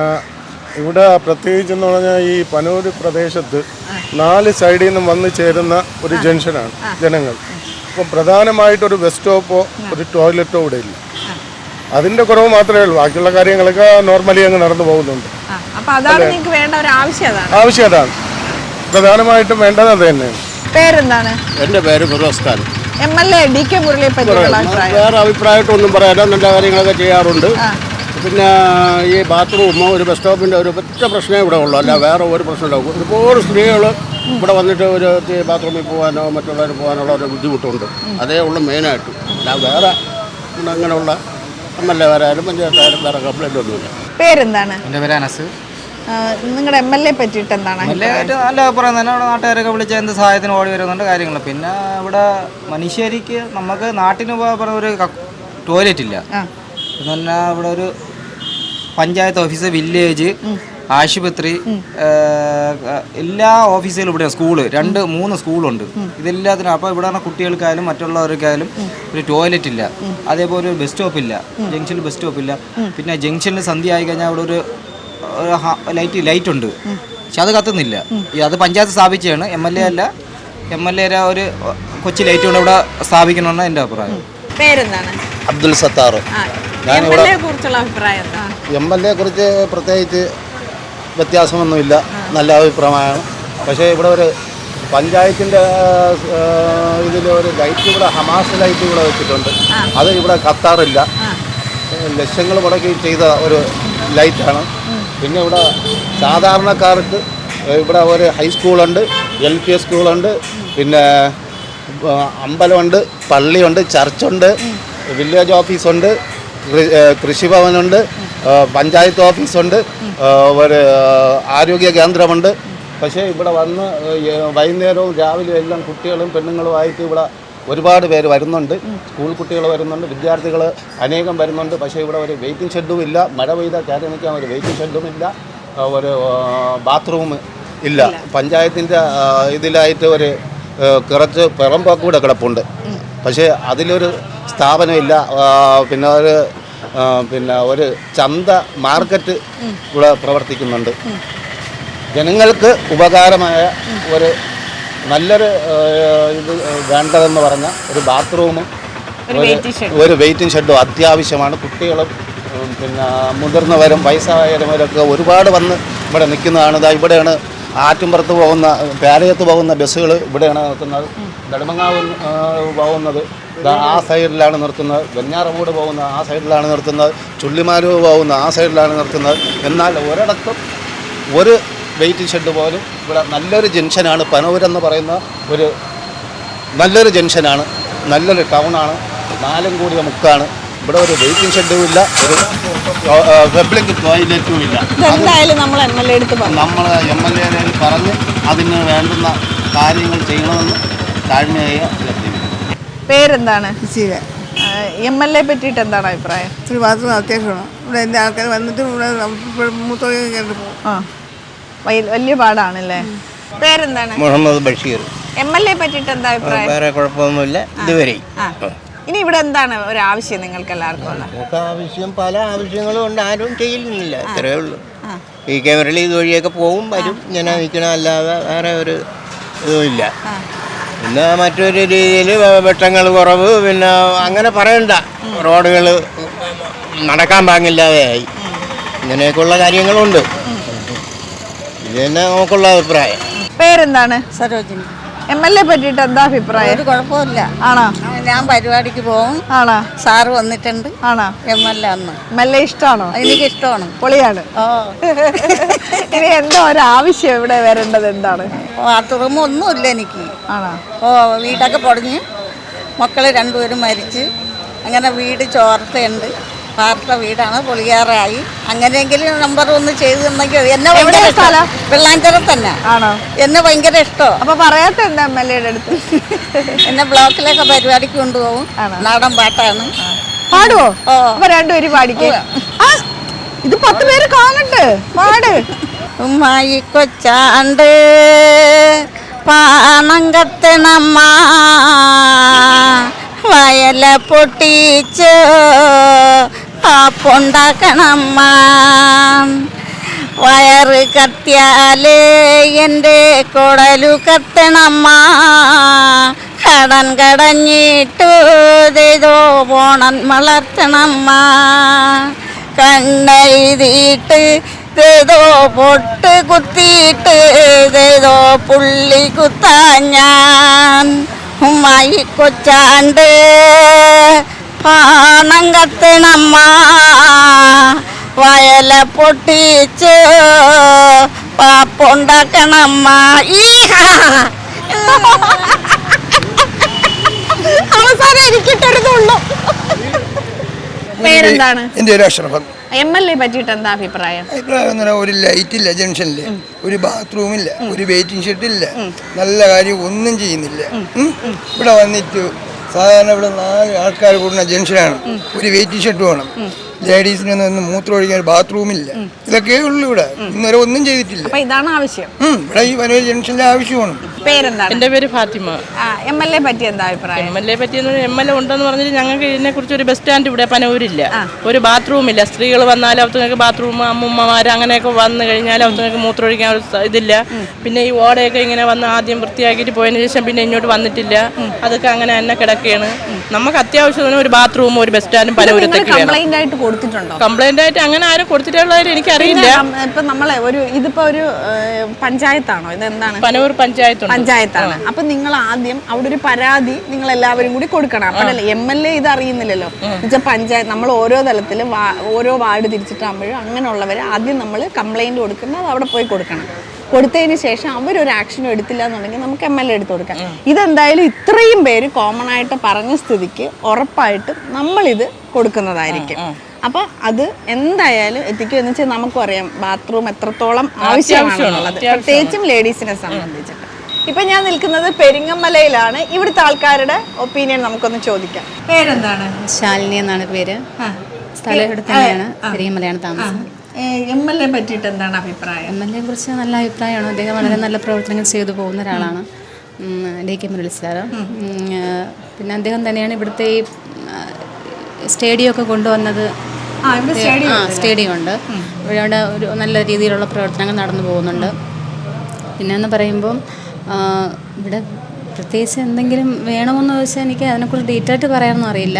ഇവിടെ പ്രത്യേകിച്ച് എന്ന് പറഞ്ഞാൽ ഈ പനൂര് പ്രദേശത്ത് 4 സൈഡിൽ നിന്നും വന്ന് ചേരുന്ന ഒരു ജംഗ്ഷനാണ് ജനങ്ങൾ. അപ്പം പ്രധാനമായിട്ടൊരു ബസ് സ്റ്റോപ്പോ ഒരു ടോയ്ലറ്റോ ഇവിടെ ഇല്ല. അതിന്റെ കുറവ് മാത്രമേ ഉള്ളൂ. ബാക്കിയുള്ള കാര്യങ്ങളൊക്കെ നോർമലി അങ്ങ് നടന്നു പോകുന്നുണ്ട്. ആവശ്യം അതാണ്, പ്രധാനമായിട്ടും വേണ്ടത് അത് തന്നെയാണ്. പേരെന്താണ്? എൻ്റെ പേര് ഫിറോസ് ഖാൻ. MLA DK മുരളിയെ പറ്റിയുള്ള അഭിപ്രായം? വേറെ അഭിപ്രായമായിട്ടൊന്നും പറയാനില്ല, നല്ല കാര്യങ്ങളൊക്കെ ചെയ്യാറുണ്ട്. പിന്നെ ഈ ബാത്റൂമോ ഒരു ബസ് സ്റ്റോപ്പിൻ്റെ ഒരു ഒറ്റ പ്രശ്നമേ ഇവിടെ ഉള്ളൂ, അല്ല വേറെ ഒരു പ്രശ്നമില്ല. ഒരുപാട് സ്ത്രീകൾ ഇവിടെ വന്നിട്ട് ഒരു ബാത്റൂമിൽ പോകാനോ മറ്റുള്ളവർ പോകാനുള്ള ഒരു ബുദ്ധിമുട്ടുണ്ട്. അതേ ഉള്ളൂ മെയിനായിട്ട്. അല്ല വേറെ അങ്ങനെയുള്ള MLA വരാനും പഞ്ചായത്തായാലും വേറെ കംപ്ലൈൻ്റ് ഒന്നുമില്ല. പേരെന്താണ്? എൻ്റെ പേര് അനസ്. നിങ്ങളുടെ MLA പറ്റിയിട്ട് എന്താണ്? നല്ല അഭിപ്രായം തന്നെ. ഇവിടെ നാട്ടുകാരൊക്കെ വിളിച്ച എന്ത് സഹായത്തിന് ഓടി വരുന്നുണ്ട് കാര്യങ്ങൾ. പിന്നെ ഇവിടെ മനുഷ്യരിക്ക് നമുക്ക് നാട്ടിന് പോകാൻ ഒരു ടോയ്ലറ്റ് ഇല്ല. പിന്നെ ഇവിടെ ഒരു പഞ്ചായത്ത് ഓഫീസ്, വില്ലേജ്, ആശുപത്രി, എല്ലാ ഓഫീസുകളും ഇവിടെ, സ്കൂള് 2-3 സ്കൂളുണ്ട്. ഇതെല്ലാത്തിനും. അപ്പോൾ ഇവിടെ കുട്ടികൾക്കായാലും മറ്റുള്ളവർക്കായാലും ഒരു ടോയ്ലറ്റ് ഇല്ല. അതേപോലെ ഒരു ബസ് സ്റ്റോപ്പില്ല, ജംഗ്ഷനിൽ ബസ് സ്റ്റോപ്പില്ല. പിന്നെ ജംഗ്ഷനിൽ സന്ധ്യ ആയി കഴിഞ്ഞാൽ അവിടെ ഒരു ലൈറ്റ് ഉണ്ട്, പക്ഷെ അത് കത്തുന്നില്ല. അത് പഞ്ചായത്ത് സ്ഥാപിച്ചാണ്, MLA അല്ല. MLA ഒരു കൊച്ചു ലൈറ്റ് കൊണ്ട് ഇവിടെ സ്ഥാപിക്കണമെന്നാണ് എൻ്റെ അഭിപ്രായം. പേരെന്താണ്? അബ്ദുൽ സത്താർ. MLA കുറിച്ചുള്ള അഭിപ്രായം? MLA കുറിച്ച് പ്രത്യേകിച്ച് വ്യത്യാസമൊന്നുമില്ല, നല്ല അഭിപ്രായമാണ്. പക്ഷേ ഇവിടെ ഒരു പഞ്ചായത്തിൻ്റെ ഇതിൽ ഒരു ലൈറ്റ്, ഇവിടെ ഹമാസ് ലൈറ്റ് ഇവിടെ വെച്ചിട്ടുണ്ട്. അത് ഇവിടെ കത്താറില്ല. ലക്ഷങ്ങൾ മുടക്കി ചെയ്ത ഒരു ലൈറ്റാണ്. പിന്നെ ഇവിടെ സാധാരണക്കാർക്ക് ഇവിടെ ഒരു ഹൈസ്കൂളുണ്ട്, LP സ്കൂളുണ്ട്, പിന്നെ അമ്പലമുണ്ട്, പള്ളിയുണ്ട്, ചർച്ചുണ്ട്, വില്ലേജ് ഓഫീസുണ്ട്, കൃഷിഭവനുണ്ട്, പഞ്ചായത്ത് ഓഫീസുണ്ട്, ഒരു ആരോഗ്യ കേന്ദ്രമുണ്ട്. പക്ഷേ ഇവിടെ വന്ന് വൈകുന്നേരവും രാവിലെ എല്ലാം കുട്ടികളും പെണ്ണുങ്ങളുമായിട്ട് ഇവിടെ ഒരുപാട് പേര് വരുന്നുണ്ട്. സ്കൂൾ കുട്ടികൾ വരുന്നുണ്ട്, വിദ്യാർത്ഥികൾ അനേകം വരുന്നുണ്ട്. പക്ഷേ ഇവിടെ ഒരു വെയിറ്റിംഗ് ഷെഡും ഇല്ല. മഴ പെയ്താൽ കയറി നിൽക്കാൻ ഒരു വെയിറ്റിംഗ് ഷെഡും ഇല്ല, ഒരു ബാത്റൂം ഇല്ല. പഞ്ചായത്തിൻ്റെ ഇതിലായിട്ട് ഒരു കുറച്ച് പറമ്പൊക്കെ കൂടെ കിടപ്പുണ്ട്, പക്ഷേ അതിലൊരു സ്ഥാപനമില്ല. പിന്നെ ഒരു ചന്ത മാർക്കറ്റ് ഇവിടെ പ്രവർത്തിക്കുന്നുണ്ട്. ജനങ്ങൾക്ക് ഉപകാരമായ ഒരു നല്ലൊരു ഇത് വേണ്ടതെന്ന് പറഞ്ഞ ഒരു ബാത്റൂമും ഒരു വെയിറ്റിംഗ് ഷെഡും അത്യാവശ്യമാണ്. കുട്ടികളും പിന്നെ മുതിർന്നവരും വയസ്സായവരൊക്കെ ഒരുപാട് വന്ന് ഇവിടെ നിൽക്കുന്നതാണ്. ഇവിടെയാണ് ആറ്റുംപുറത്ത് പോകുന്ന, പേരയത്ത് പോകുന്ന ബസ്സുകൾ ഇവിടെയാണ് നിർത്തുന്നത്. നെടുമങ്ങാവ് പോകുന്നത് ആ സൈഡിലാണ് നിർത്തുന്നത്. വെഞ്ഞാറമൂട് പോകുന്ന ആ സൈഡിലാണ് നിർത്തുന്നത്. ചുള്ളിമാലൂർ പോകുന്ന ആ സൈഡിലാണ് നിർത്തുന്നത്. എന്നാൽ ഒരിടത്തും ഒരു വെയിറ്റിംഗ് ഷെഡ് പോലും ഇവിടെ. നല്ലൊരു ജംഗ്ഷനാണ് പനൂരെന്ന് പറയുന്ന ഒരു നല്ലൊരു ജംഗ്ഷനാണ്, നല്ലൊരു ടൗണാണ്, 4 കൂടിയ മുക്കാണ്. ഇവിടെ ഒരു വെയിറ്റിംഗ് ഷെഡും ഇല്ല, ഒരു പബ്ലിക് ടോയ്ലറ്റും ഇല്ല. നമ്മൾ MLA പറഞ്ഞ് അതിന് വേണ്ടുന്ന കാര്യങ്ങൾ ചെയ്യണമെന്ന് താഴ്മയായ. പേരെന്താണ്? MLA പറ്റിയിട്ട് എന്താണ് അഭിപ്രായം? ഇത്തിരി ബാത്റൂം അത്യാവശ്യമാണ്. ഇവിടെ എൻ്റെ ആൾക്കാർ വന്നിട്ട് ഇവിടെ മൂത്തൊക്കെ കേട്ട് പോകും. ആ വലിയ പാടാണല്ലേ. പേരെന്താണ്? മുഹമ്മദ് ബഷീർ. MLA പറ്റിയിട്ട് എന്താ അഭിപ്രായം? വേറെ കുഴപ്പമൊന്നുമില്ല ഇതുവരെ. ഇനി ഇവിടെ എന്താണ് ഒരു ആവശ്യം നിങ്ങൾക്ക് എല്ലാവർക്കും ഉള്ളത്? നമുക്ക് ആവശ്യം പല ആവശ്യങ്ങളും ഉണ്ട്, ആരും ചെയ്യുന്നില്ല, ഇത്രയേ ഉള്ളൂ. ഈ ക്യാമറയിൽ ഇതുവഴിയൊക്കെ പോവും വരും, ഇങ്ങനെ നിൽക്കണം, അല്ലാതെ വേറെ ഒരു ഇതുമില്ല. പിന്നെ മറ്റൊരു രീതിയിൽ വെട്ടങ്ങൾ കുറവ്, പിന്നെ അങ്ങനെ പറയണ്ട, റോഡുകൾ നടക്കാൻ പാങ്ങില്ലാതെയായി, ഇങ്ങനെയൊക്കെയുള്ള കാര്യങ്ങളുണ്ട്. ഇത് തന്നെ നമുക്കുള്ള അഭിപ്രായം. പേരെന്താണ്? സരോജിനി. MLA പറ്റിയിട്ട് എന്താ അഭിപ്രായം? ഒരു കുഴപ്പമില്ല. ആണോ? ഞാൻ പരിപാടിക്ക് പോകും. ആണോ? സാറ് വന്നിട്ടുണ്ട്. ആണോ? MLA അന്ന്. MLA ഇഷ്ടമാണോ? എനിക്ക് ഇഷ്ടമാണ്. പൊളിയാണ്. ഓ ഇനി എന്തോ ഒരു ആവശ്യം ഇവിടെ വരേണ്ടത് എന്താണ്? ബാത്റൂം ഒന്നുമില്ല എനിക്ക്. ആണോ? ഓ വീടൊക്കെ പൊടിഞ്ഞ് മക്കൾ രണ്ടുപേരും മരിച്ച് അങ്ങനെ വീട് ചോർത്തയുണ്ട്. പാർട്ട വീടാണ്, പൊളിയാറായി. അങ്ങനെയെങ്കിലും നമ്പർ ഒന്ന് ചെയ്തു തന്നെങ്കിൽ എന്നെ ഭയങ്കര ഇഷ്ടമല്ല. വെള്ളാഞ്ചിറ തന്നെ. ആണോ? എന്നെ ഭയങ്കര ഇഷ്ടമോ. അപ്പൊ പറയാത്ത എന്താ MLA അടുത്ത്? എന്നെ ബ്ലോക്കിലൊക്കെ പരിപാടിക്ക് കൊണ്ടുപോകും. നാടൻ പാട്ടാണ്. പാടുവോ? ഓ. അപ്പൊ രണ്ടുപേരും പാടിക്കേ. ഇത് 10 പേര് കാണണ്ട്, പാട്. ഉമ്മായി കൊച്ചാണ്ട് പാണം കത്തണമ്മ വയല പൊട്ടിച്ച് പാപ്പുണ്ടാക്കണമ്മ വയറ് കത്തിയാലേ എൻ്റെ കുടലു കത്തണമ്മ കടൻ കടഞ്ഞിട്ടു ചെയ്തോ പോണൻ വളർത്തണമ്മ കണ്ണെഴുതിയിട്ട് ഏതോ പൊട്ട് കുത്തിയിട്ട് ഏതോ പുള്ളി കുത്താൻ ഞാൻ ഉമ്മായി കൊച്ചാണ്ട് പാണം കത്തണമ്മ വയല പൊട്ടിച്ച് പാപ്പുണ്ടാക്കണമ്മ. അവസാനം എനിക്കിട്ടൊരുതുള്ളൂ. പേരെന്താണ്? എൻ്റെ ഒരു അഷ്റഫ്. MLA പറ്റിയിട്ട് എന്താ അഭിപ്രായം? അഭിപ്രായം ഒരു ലൈറ്റ് ഇല്ല ജംഗ്ഷനിൽ, ഒരു ബാത്റൂം ഇല്ല, ഒരു വെയിറ്റിംഗ് ഷെഡ് ഇല്ല, നല്ല കാര്യം ഒന്നും ചെയ്യുന്നില്ല. ഇവിടെ വന്നിട്ട് സാധാരണ ഇവിടെ 4 ആൾക്കാർ കൂടുന്ന ജംഗ്ഷനാണ്, ഒരു വെയിറ്റിംഗ് ഷെഡ് വേണം, ലേഡീസിനൊന്നും മൂത്രം ഒഴിക്കാൻ ബാത്റൂമില്ല. ഇതൊക്കെ ഉള്ളു ഇവിടെ, ഇന്നുവരെ ഒന്നും ചെയ്തിട്ടില്ല. ഇതാണ് ആവശ്യം ഇവിടെ ഈ വനവരി ജംഗ്ഷനിലെ ആവശ്യമാണ്. പേരെന്താണ്? എൻ്റെ പേര് ഫാത്തിമ. MLA പറ്റി എന്താ അഭിപ്രായം? MLA പറ്റിയെന്ന് MLA ഉണ്ടെന്ന് പറഞ്ഞിട്ട് ഞങ്ങൾക്ക് ഇതിനെക്കുറിച്ച് ഒരു ബസ് സ്റ്റാൻഡ് ഇവിടെ പനവൂരില്ല, ഒരു ബാത്റൂം ഇല്ല. സ്ത്രീകൾ വന്നാലും അവർക്ക് ബാത്റൂം, അമ്മൂമ്മമാർ അങ്ങനെയൊക്കെ വന്നു കഴിഞ്ഞാൽ അവർക്ക് മൂത്രമൊഴിക്കാൻ ഒരു ഇതില്ല. പിന്നെ ഈ ഓടയൊക്കെ ഇങ്ങനെ വന്ന് ആദ്യം വൃത്തിയാക്കിയിട്ട് പോയതിന് ശേഷം പിന്നെ ഇങ്ങോട്ട് വന്നിട്ടില്ല, അതൊക്കെ അങ്ങനെ തന്നെ കിടക്കുകയാണ്. നമുക്ക് അത്യാവശ്യത്തിന് ഒരു ബാത്റൂമും ഒരു ബസ് സ്റ്റാൻഡും പനവൂരത്തേക്ക് വേണം. കംപ്ലൈന്റ് ആയിട്ട് അങ്ങനെ ആരും കൊടുത്തിട്ടുള്ളവർ എനിക്കറിയില്ല. ഇപ്പൊ നമ്മളെ ഇതിപ്പോ ഒരു പഞ്ചായത്താണോ? ഇത് എന്താണ്? പനവൂർ പഞ്ചായത്താണ്. അപ്പൊ നിങ്ങൾ ആദ്യം അവിടെ ഒരു പരാതി നിങ്ങൾ എല്ലാവരും കൂടി കൊടുക്കണം. അപ്പോഴല്ലേ MLA ഇത് അറിയുന്നില്ലല്ലോ. എന്നുവെച്ചാൽ പഞ്ചായത്ത് നമ്മൾ ഓരോ തലത്തിലും ഓരോ വാർഡ് തിരിച്ചിട്ടാകുമ്പോഴും അങ്ങനെയുള്ളവരെ ആദ്യം നമ്മൾ കംപ്ലൈന്റ് കൊടുക്കുന്നത് അവിടെ പോയി കൊടുക്കണം. കൊടുത്തതിന് ശേഷം അവരൊരു ആക്ഷനും എടുത്തില്ല എന്നുണ്ടെങ്കിൽ നമുക്ക് MLA എടുത്ത് കൊടുക്കാം. ഇതെന്തായാലും ഇത്രയും പേര് കോമൺ ആയിട്ട് പറഞ്ഞ സ്ഥിതിക്ക് ഉറപ്പായിട്ട് നമ്മളിത് കൊടുക്കുന്നതായിരിക്കും. അപ്പൊ അത് എന്തായാലും എത്തിക്കും. എന്ന് വെച്ചാൽ നമുക്കും അറിയാം ബാത്റൂം എത്രത്തോളം ആവശ്യമാണെന്നുള്ളത്, പ്രത്യേകിച്ചും ലേഡീസിനെ സംബന്ധിച്ചിട്ട്. ഇപ്പൊ ഞാൻ നിൽക്കുന്നത് പെരിങ്ങമലയിലാണ്. ഇവിടുത്തെ ആൾക്കാരുടെ ഒപ്പീനിയൻ നമുക്കൊന്ന് ചോദിക്കാം. പേരെന്താണ്? ശാലിനി എന്നാണ് പേര്. സ്ഥലം ഇവിടെ തന്നെയാണ്, പെരിങ്ങമലയാണ് താമസം. MLA പറ്റിയിട്ട് എന്താണ് അഭിപ്രായം? MLA കുറിച്ച് നല്ല അഭിപ്രായമാണ്. അദ്ദേഹം വളരെ നല്ല പ്രവർത്തനങ്ങൾ ചെയ്തു പോകുന്ന ഒരാളാണ്, DK മുരളി സാർ. പിന്നെ അദ്ദേഹം തന്നെയാണ് ഇവിടുത്തെ ഈ സ്റ്റേഡിയം ഒക്കെ കൊണ്ടുവന്നത്. സ്റ്റേഡിയം ഉണ്ട് ഇവിടെ, ഒരു നല്ല രീതിയിലുള്ള പ്രവർത്തനങ്ങൾ നടന്നു പോകുന്നുണ്ട്. പിന്നെ എന്ന് പറയുമ്പം ഇവിടെ പ്രത്യേകിച്ച് എന്തെങ്കിലും വേണമെന്ന് ചോദിച്ചാൽ എനിക്ക് അതിനെക്കുറിച്ച് ഡീറ്റെയിൽ ആയിട്ട് പറയാനൊന്നും അറിയില്ല.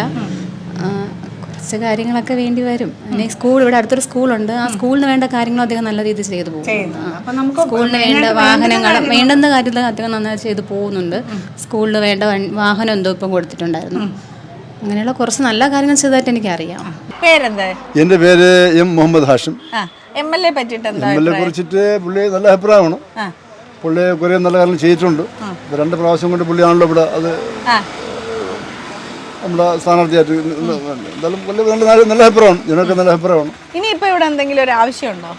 കുറച്ച് കാര്യങ്ങളൊക്കെ വേണ്ടി വരും. പിന്നെ ഇവിടെ അടുത്തൊരു സ്കൂളുണ്ട്, ആ സ്കൂളിന് വേണ്ട കാര്യങ്ങളും അദ്ദേഹം നല്ല രീതിയിൽ ചെയ്തു പോകും. സ്കൂളിന് വേണ്ട വാഹനങ്ങൾ വേണ്ടുന്ന കാര്യത്തിൽ അദ്ദേഹം നന്നായി ചെയ്തു പോകുന്നുണ്ട്. സ്കൂളിന് വേണ്ട വാഹനം എന്തോ ഇപ്പം കൊടുത്തിട്ടുണ്ടായിരുന്നു. അങ്ങനെയുള്ള കുറച്ച് നല്ല കാര്യങ്ങൾ ചെയ്തതായിട്ട് എനിക്കറിയാം. പേരെന്താ? എൻ്റെ പേര് M മുഹമ്മദ് ഹാഷിം. MLA പറ്റിയിട്ട് എന്താ? MLA കുറിച്ചിട്ട് പുള്ളി നല്ല അഭിപ്രായമാണ്. പുള്ളി കുറേ നല്ല കാര്യങ്ങൾ ചെയ്തിട്ടുണ്ട്. 2 പ്രാവശ്യം കൊണ്ട് പുള്ളിയാണല്ലോ ഇവിടെ അത് നമ്മുടെ സ്ഥാനാർത്ഥിയായിട്ട്. എന്തായാലും പുള്ളി നല്ല അഭിപ്രായമാണ്, ജനങ്ങൾക്ക് നല്ല അഭിപ്രായമാണ്. ഇനിയിപ്പോ ഇവിടെ എന്തെങ്കിലും ഒരു ആവശ്യമുണ്ടോ?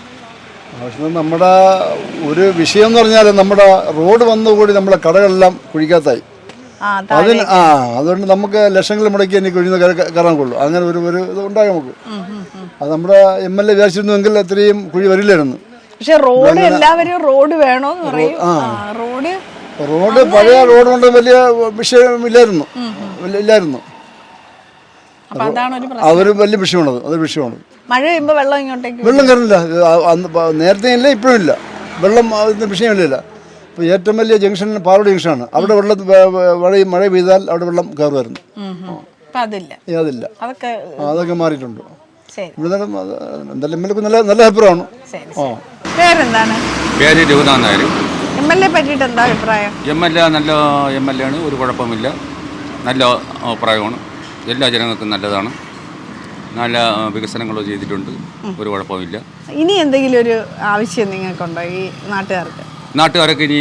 ആവശ്യം നമ്മുടെ ഒരു വിഷയം എന്ന് പറഞ്ഞാൽ നമ്മുടെ റോഡ് വന്നുകൂടി നമ്മളെ കടകളെല്ലാം കുഴിക്കാത്തായി. അതിന് അതുകൊണ്ട് നമുക്ക് ലക്ഷങ്ങൾ മുടക്കി എനിക്ക് ഒഴിഞ്ഞ് കയറാൻ കൊള്ളു. അങ്ങനെ ഒരു ഇത് ഉണ്ടാകും നമുക്ക്. അത് നമ്മുടെ MLA വിചാരിച്ചിരുന്നുവെങ്കിൽ അത്രയും കുഴി വരില്ലായിരുന്നു. പക്ഷെ റോഡ് എല്ലാവരും റോഡ് വേണോന്ന് പറയും. റോഡ് പഴയ റോഡ് കൊണ്ട് വലിയ വിഷയമില്ലായിരുന്നു. അതൊരു വലിയ വിഷയമാണത്. അതൊരു വിഷയമാണ്. മഴ പെയ്യുമ്പോൾ വെള്ളം ഇങ്ങോട്ടേക്ക് വെള്ളം കയറില്ല. നേരത്തെ ഇല്ല, ഇപ്പോഴും ഇല്ല. വെള്ളം വിഷയമില്ല. ഇപ്പോൾ ഏറ്റവും വലിയ ജംഗ്ഷൻ പാലോട് ജംഗ്ഷനാണ്. അവിടെ മഴ പെയ്താൽ അവിടെ വെള്ളം കയറുമായിരുന്നു. അതില്ല. അതൊക്കെ മാറിയിട്ടുണ്ട്. എന്തായാലും MLA നല്ല അഭിപ്രായമാണ്. പേരെന്താണ്? പേര് രഘുനാഥ് നായർ. MLA പറ്റിയിട്ട് എന്താ അഭിപ്രായം? MLA നല്ല MLA ആണ്. ഒരു കുഴപ്പമില്ല. നല്ല അഭിപ്രായമാണ്. എല്ലാ ജനങ്ങൾക്കും നല്ലതാണ്. നല്ല വികസനങ്ങൾ ചെയ്തിട്ടുണ്ട്. ഒരു കുഴപ്പമില്ല. ഇനി എന്തെങ്കിലും ഒരു ആവശ്യം നിങ്ങൾക്കുണ്ടോ ഈ നാട്ടുകാർക്ക് ഇനി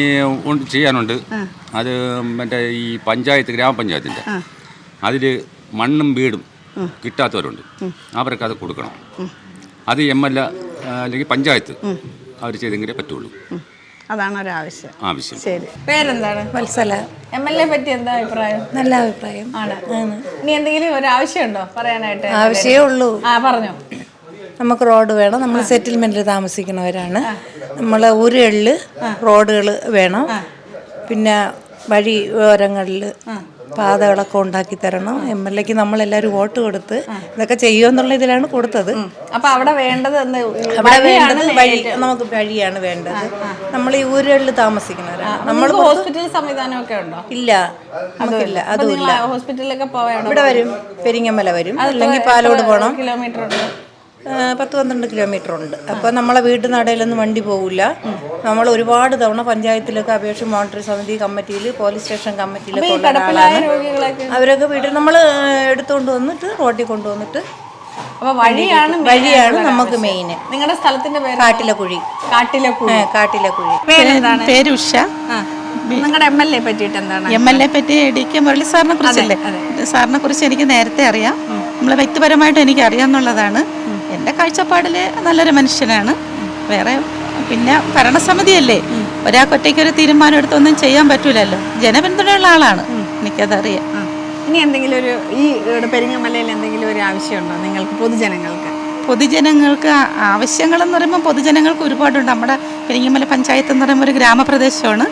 ചെയ്യാനുണ്ട്. അത് മറ്റേ ഈ പഞ്ചായത്ത്, ഗ്രാമപഞ്ചായത്തിൻ്റെ അതിൽ മണ്ണും വീടും കിട്ടാത്തവരുണ്ട്. അവർക്ക് അത് കൊടുക്കണം. അത് MLA അല്ലെങ്കിൽ പഞ്ചായത്ത് അവർ ചെയ്തെങ്കിലേ പറ്റുള്ളൂ. അതാണ് ഒരു ആവശ്യം. ശരി. പേരെന്താണ്? വത്സല. MLA പറ്റി എന്താ അഭിപ്രായം? നല്ല അഭിപ്രായം ആണ്. ഇനി എന്തെങ്കിലും ഒരു ആവശ്യമുണ്ടോ പറയാനായിട്ട്? ആവശ്യമേ ഉള്ളൂ. പറഞ്ഞോ. നമുക്ക് റോഡ് വേണം. നമ്മൾ സെറ്റിൽമെന്റിൽ താമസിക്കുന്നവരാണ്. നമ്മളെ ഊരുകളിൽ റോഡുകൾ വേണം. പിന്നെ വഴി ഓരങ്ങളിൽ പാതകളൊക്കെ ഉണ്ടാക്കി തരണം. MLAക്ക് നമ്മളെല്ലാവരും വോട്ട് കൊടുത്ത് ഇതൊക്കെ ചെയ്യുമെന്നുള്ള ഇതിലാണ് കൊടുത്തത്. അപ്പൊ അവിടെ വേണ്ടത് വഴി, നമുക്ക് വഴിയാണ് വേണ്ടത്. നമ്മൾ ഈ ഊരുകളിൽ താമസിക്കുന്നവരാണ്. നമ്മൾ ഹോസ്പിറ്റൽ സംവിധാനമൊക്കെ ഉണ്ടോ? ഇല്ല, നമുക്കില്ല. അതുമില്ല. ഹോസ്പിറ്റലിലൊക്കെ പോവാണ്. ഇവിടെ വരും, പെരിങ്ങമല വരും, അല്ലെങ്കിൽ പാലോട് പോകണം. കിലോമീറ്റർ ഉണ്ട്. 10-12 കിലോമീറ്റർ ഉണ്ട്. അപ്പോൾ നമ്മളെ വീട്ടിൽ നടയിലൊന്നും വണ്ടി പോകില്ല. നമ്മൾ ഒരുപാട് തവണ പഞ്ചായത്തിലൊക്കെ അപേക്ഷ മോണിറ്ററി സമിതി കമ്മിറ്റിയിൽ, പോലീസ് സ്റ്റേഷൻ കമ്മിറ്റിയിലൊക്കെ ഉള്ള ആളാണ്. അവരൊക്കെ വീട്ടിൽ നമ്മൾ എടുത്തുകൊണ്ട് വന്നിട്ട് റോട്ടിൽ കൊണ്ടുവന്നിട്ട് വഴിയാണ് നമുക്ക് മെയിൻ. നിങ്ങളുടെ സ്ഥലത്തിന്റെ പേര്? കാട്ടിലക്കുഴി. പേര് ഉഷ. നിങ്ങളുടെ MLA പറ്റിയിട്ട് എന്താണ്? MLA പറ്റി DK മുരളി സാറിനെ കുറിച്ചല്ലേ? സാറിനെ കുറിച്ച് എനിക്ക് നേരത്തെ അറിയാം. നമ്മളെ വ്യക്തിപരമായിട്ട് എനിക്ക് അറിയാമെന്നുള്ളതാണ്. എൻ്റെ കാഴ്ചപ്പാടിൽ നല്ലൊരു മനുഷ്യനാണ്. വേറെ പിന്നെ ഭരണസമിതിയല്ലേ, ഒരാൾക്കൊറ്റയ്ക്കൊരു തീരുമാനം എടുത്തൊന്നും ചെയ്യാൻ പറ്റൂലല്ലോ. ജനപിന്തുണയുള്ള ആളാണ്, എനിക്കതറിയാം. ഇനി എന്തെങ്കിലും ഒരു ഈ പെരിങ്ങമലയിൽ എന്തെങ്കിലും ഒരു ആവശ്യമുണ്ടോ നിങ്ങൾക്ക്? പൊതുജനങ്ങൾക്ക് ആവശ്യങ്ങളെന്ന് പറയുമ്പോൾ പൊതുജനങ്ങൾക്ക് ഒരുപാടുണ്ട്. നമ്മുടെ പെരിങ്ങമല പഞ്ചായത്ത് എന്ന് പറയുമ്പോൾ ഒരു ഗ്രാമപ്രദേശമാണ്.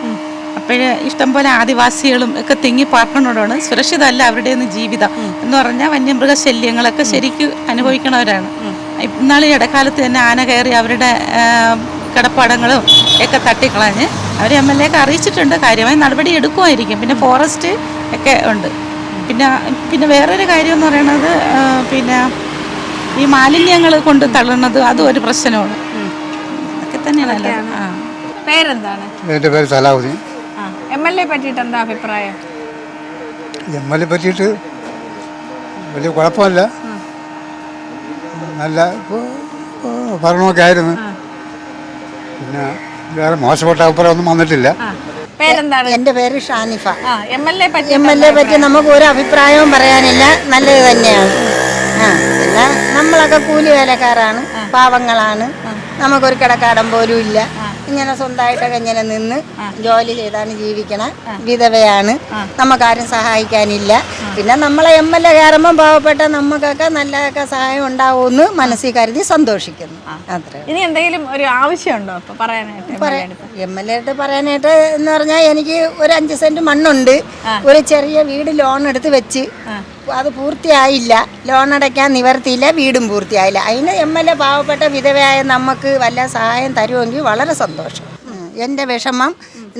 അപ്പോഴേ ഇഷ്ടംപോലെ ആദിവാസികളും ഒക്കെ തിങ്ങി പാർക്കുന്നതോടാണ്. സുരക്ഷിതമല്ല അവരുടെ ഒന്നും ജീവിതം എന്ന് പറഞ്ഞാൽ വന്യമൃഗശല്യങ്ങളൊക്കെ ശരിക്കും അനുഭവിക്കണവരാണ്. ഇന്നാളെ ഇടക്കാലത്ത് തന്നെ ആന കയറി അവരുടെ കിടപ്പാടങ്ങളും ഒക്കെ തട്ടിക്കളഞ്ഞ് അവർ MLAക്ക് അറിയിച്ചിട്ടുണ്ട്. കാര്യമായി നടപടി എടുക്കുമായിരിക്കും. പിന്നെ ഫോറസ്റ്റ് ഒക്കെ ഉണ്ട്. പിന്നെ വേറൊരു കാര്യം എന്ന് പറയുന്നത് പിന്നെ ഈ മാലിന്യങ്ങൾ കൊണ്ട് തള്ളുന്നത് അതും ഒരു പ്രശ്നമാണ്. അതൊക്കെ തന്നെയാണ്. പേരെന്താണ്? എൻ്റെ പേര് സലാഹുദ്ദീൻ. MLA പറ്റിയിട്ട് എന്താ അഭിപ്രായം? MLA പറ്റിയിട്ട് വലിയ കുഴപ്പമില്ല. നല്ല ഭരണമൊക്കെ ആയിരുന്നു. പിന്നെ വേറെ മോശപ്പെട്ട അഭിപ്രായം ഒന്നും വന്നിട്ടില്ല. പേരെന്താണ്? എൻ്റെ പേര് ഷാനിഫ. MLA പറ്റി നമുക്ക് ഒരു അഭിപ്രായവും പറയാനില്ല. നല്ലത് തന്നെയാണ്. പിന്നെ നമ്മളൊക്കെ കൂലി വേലക്കാരാണ്, പാവങ്ങളാണ്. നമുക്കൊരു കിടക്കാടം പോലും ഇല്ല. ഇങ്ങനെ സ്വന്തമായിട്ടൊക്കെ ഇങ്ങനെ നിന്ന് ജോലി ചെയ്താണ് ജീവിക്കണം. വിധവയാണ്, നമുക്കാരും സഹായിക്കാനില്ല. പിന്നെ നമ്മളെ MLA കയറുമ്പോൾ പാവപ്പെട്ട നമുക്കൊക്കെ നല്ലതൊക്കെ സഹായം ഉണ്ടാവുമെന്ന് മനസ്സിൽ കരുതി സന്തോഷിക്കുന്നു. അത്രേ. ഇനി എന്തെങ്കിലും ഒരു ആവശ്യമുണ്ടോ പറയാനായിട്ട്? MLA പറയാനായിട്ട് എന്ന് പറഞ്ഞാൽ എനിക്ക് ഒരു 5 സെന്റ് മണ്ണുണ്ട്. ഒരു ചെറിയ വീട് ലോൺ എടുത്ത് വെച്ച് അത് പൂർത്തിയായില്ല. ലോൺ അടയ്ക്കാൻ നിവർത്തിയില്ല, വീടും പൂർത്തിയായില്ല. അതിന് MLA പാവപ്പെട്ട വിധവയായ നമുക്ക് വല്ല സഹായം തരുമെങ്കിൽ വളരെ സന്തോഷം. എൻ്റെ വിഷമം